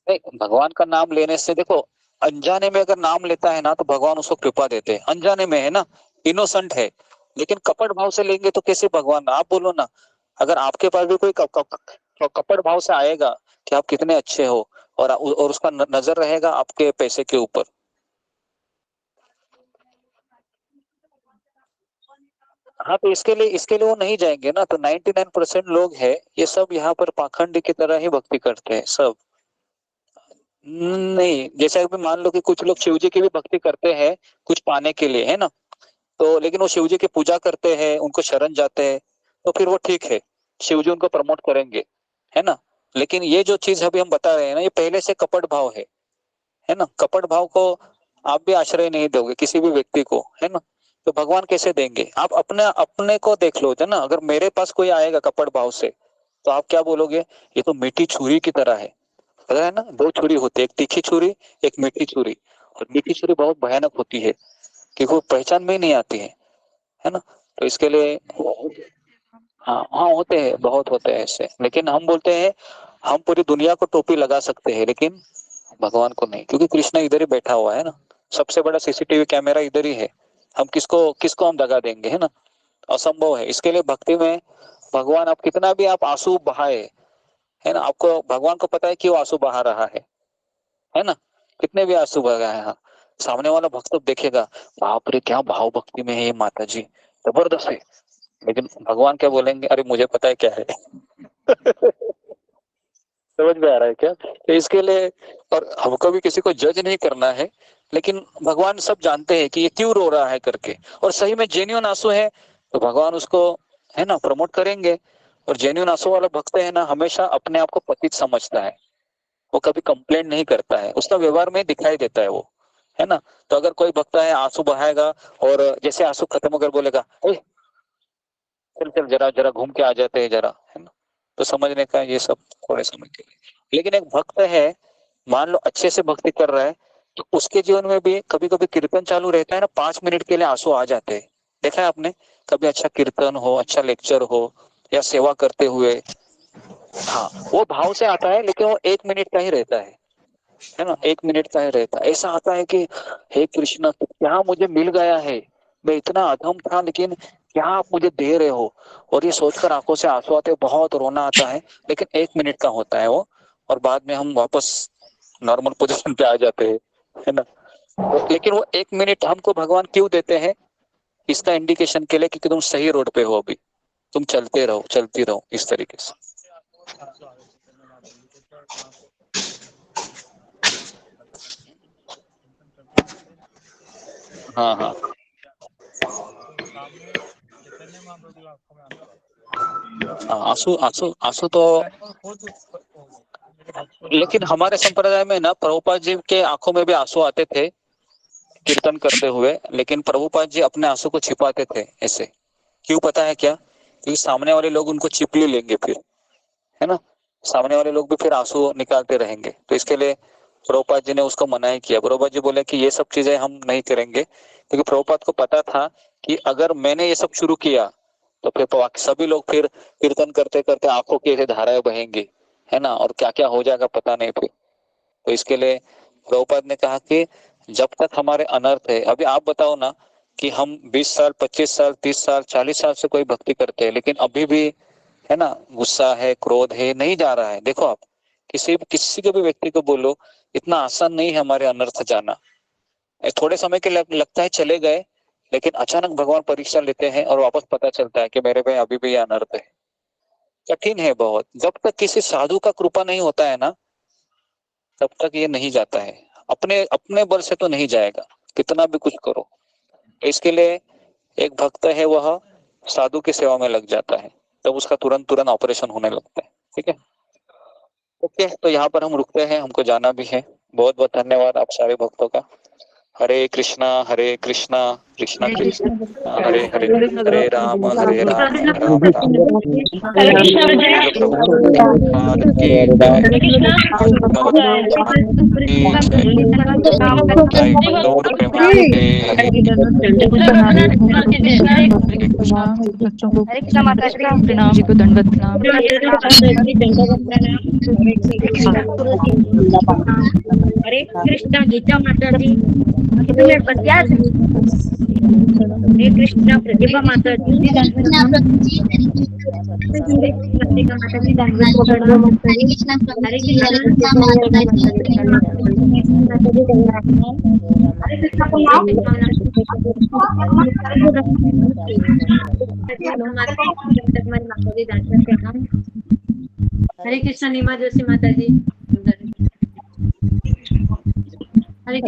नहीं, भगवान का नाम लेने से देखो, अनजाने में अगर नाम लेता है ना तो भगवान उसको कृपा देते हैं। अनजाने में है ना, इनोसेंट है। लेकिन कपट भाव से लेंगे तो कैसे भगवान? आप बोलो ना, अगर आपके पास भी कोई कपट भाव से आएगा कि आप कितने अच्छे हो, और उसका नजर रहेगा आपके पैसे के ऊपर। हाँ, तो इसके लिए वो नहीं जाएंगे ना। तो 99% लोग हैं ये सब यहाँ पर पाखंडी की तरह ही भक्ति करते हैं सब। नहीं, जैसे अभी मान लो कि कुछ लोग शिव जी की भी भक्ति करते हैं कुछ पाने के लिए, है ना। तो लेकिन वो शिव जी की पूजा करते हैं, उनको शरण जाते हैं, तो फिर वो ठीक है, शिव जी उनको प्रमोट करेंगे, है ना। लेकिन ये जो चीज अभी हम बता रहे हैं ना, ये पहले से कपट भाव है ना। कपट भाव को आप भी आश्रय नहीं दोगे किसी भी व्यक्ति को, है ना। तो भगवान कैसे देंगे? आप अपने अपने को देख लो, है ना। अगर मेरे पास कोई आएगा कपट भाव से, तो आप क्या बोलोगे? ये तो मीठी छुरी की तरह है। पता है ना, दो छुरी होती है, एक तीखी छुरी, एक मीठी छुरी। और मीठी छुरी बहुत भयानक होती है कि वो पहचान में ही नहीं आती है ना। तो इसके लिए हाँ हाँ, होते हैं, बहुत होते हैं ऐसे। लेकिन हम बोलते हैं हम पूरी दुनिया को टोपी लगा सकते हैं, लेकिन भगवान को नहीं, क्योंकि कृष्ण इधर ही बैठा हुआ है ना। सबसे बड़ा सीसीटीवी कैमरा इधर ही है। हम किसको किसको हम दगा देंगे, है ना। असंभव है। इसके लिए भक्ति में भगवान, आप कितना भी आप आंसू बहाए, है ना, आपको भगवान को पता है कि वो आंसू बहा रहा है ना। कितने भी आंसू बहाए, हाँ, सामने वाला भक्त तो देखेगा, बाप रे क्या भाव भक्ति में है ये माता जी, जबरदस्त है। लेकिन भगवान क्या बोलेंगे? अरे मुझे पता है क्या है। समझ में आ रहा है क्या? तो इसके लिए, और हमको भी किसी को जज नहीं करना है, लेकिन भगवान सब जानते हैं कि ये क्यों रो रहा है करके। और सही में जेन्युइन आंसू है तो भगवान उसको, है ना, प्रमोट करेंगे। और जेन्युइन आंसू वाला भक्त है ना, हमेशा अपने आप को पतित समझता है, वो कभी कंप्लेंट नहीं करता है, उसका व्यवहार में दिखाई देता है वो, है ना। तो अगर कोई भक्त है आंसू बहाएगा, और जैसे आंसू खत्म होकर बोलेगा, ए, चल चल जरा जरा घूम के आ जाते हैं जरा, है ना, तो समझने का ये सब थोड़े समय के लिए। लेकिन एक भक्त है, मान लो अच्छे से भक्ति कर रहा है, तो उसके जीवन में भी कभी कभी कीर्तन चालू रहता है ना, 5 मिनट के लिए आंसू आ जाते हैं। देखा है आपने? कभी अच्छा कीर्तन हो, अच्छा लेक्चर हो, या सेवा करते हुए, हाँ, वो भाव से आता है, लेकिन वो 1 मिनट का ही रहता है ना, 1 मिनट का ही रहता है। ऐसा आता है कि हे कृष्ण, क्या मुझे मिल गया है, मैं इतना अधम था, लेकिन क्या आप मुझे दे रहे हो। और ये सोचकर आंखों से आंसू आते हैं, बहुत रोना आता है। लेकिन 1 मिनट का होता है वो, और बाद में हम वापस नॉर्मल पोजीशन पे आ जाते हैं, है ना। लेकिन वो 1 मिनट हमको भगवान क्यों देते हैं? इसका इंडिकेशन के लिए कि तुम सही रोड पे हो, अभी तुम चलते रहो, चलती रहो इस तरीके से। हाँ हाँ हाँ, आंसू आंसू आंसू तो, लेकिन हमारे संप्रदाय में ना प्रभुपाद जी के आंखों में भी आंसू आते थे कीर्तन करते हुए, लेकिन प्रभुपाद जी अपने आंसू को छिपाते थे ऐसे। क्यों पता है क्या? क्योंकि सामने वाले लोग उनको चिपली लेंगे फिर, है ना। सामने वाले लोग भी फिर आंसू निकालते रहेंगे, तो इसके लिए प्रभुपाद जी ने उसको मना ही किया। प्रभुपाद जी बोले कि ये सब चीजें हम नहीं करेंगे, क्योंकि प्रभुपाद को पता था कि अगर मैंने ये सब शुरू किया तो फिर सभी लोग फिर कीर्तन करते करते आंखों की ऐसे धाराएं बहेंगी, है ना, और क्या क्या हो जाएगा पता नहीं फिर। तो इसके लिए प्रभुपाद ने कहा कि जब तक हमारे अनर्थ है, अभी आप बताओ ना कि हम 20 साल 25 साल 30 साल 40 साल से कोई भक्ति करते हैं, लेकिन अभी भी, है ना, गुस्सा है, क्रोध है, नहीं जा रहा है। देखो आप किसी के भी व्यक्ति को बोलो, इतना आसान नहीं है हमारे अनर्थ जाना, थोड़े समय के लिए लगता है चले गए, लेकिन अचानक भगवान परीक्षा लेते हैं और वापस पता चलता है कि मेरे पे अभी भी अनर्थ है। कठिन है बहुत। जब तक किसी साधु का कृपा नहीं होता है ना, तब तक ये नहीं जाता है। अपने अपने बल से तो नहीं जाएगा, कितना भी कुछ करो। इसके लिए एक भक्त है, वह साधु की सेवा में लग जाता है, तब उसका तुरंत ऑपरेशन होने लगता है। ठीक है, ओके, तो यहाँ पर हम रुकते हैं, हमको जाना भी है। बहुत बहुत धन्यवाद आप सारे भक्तों का। हरे कृष्णा कृष्णा कृष्णा हरे हरे, हरे राम राम राम राम। हरे कृष्णा विजय। प्रभुपाद की जय, हरे कृष्णा जय गौर प्रेमानंदे हरे बच्चों को प्रणाम जी को दंडवत प्रणाम। हरे कृष्णा गीता माता जी। हरे कृष्णा प्रतिभा माता जी। हरे कृष्णा माता जी दंडवत प्रणाम। हरे कृष्णा हरे कृष्णा माता जी हरे कृष्णा प्रणाम। हरे कृष्णा नीमा जोशी माता जी। हरे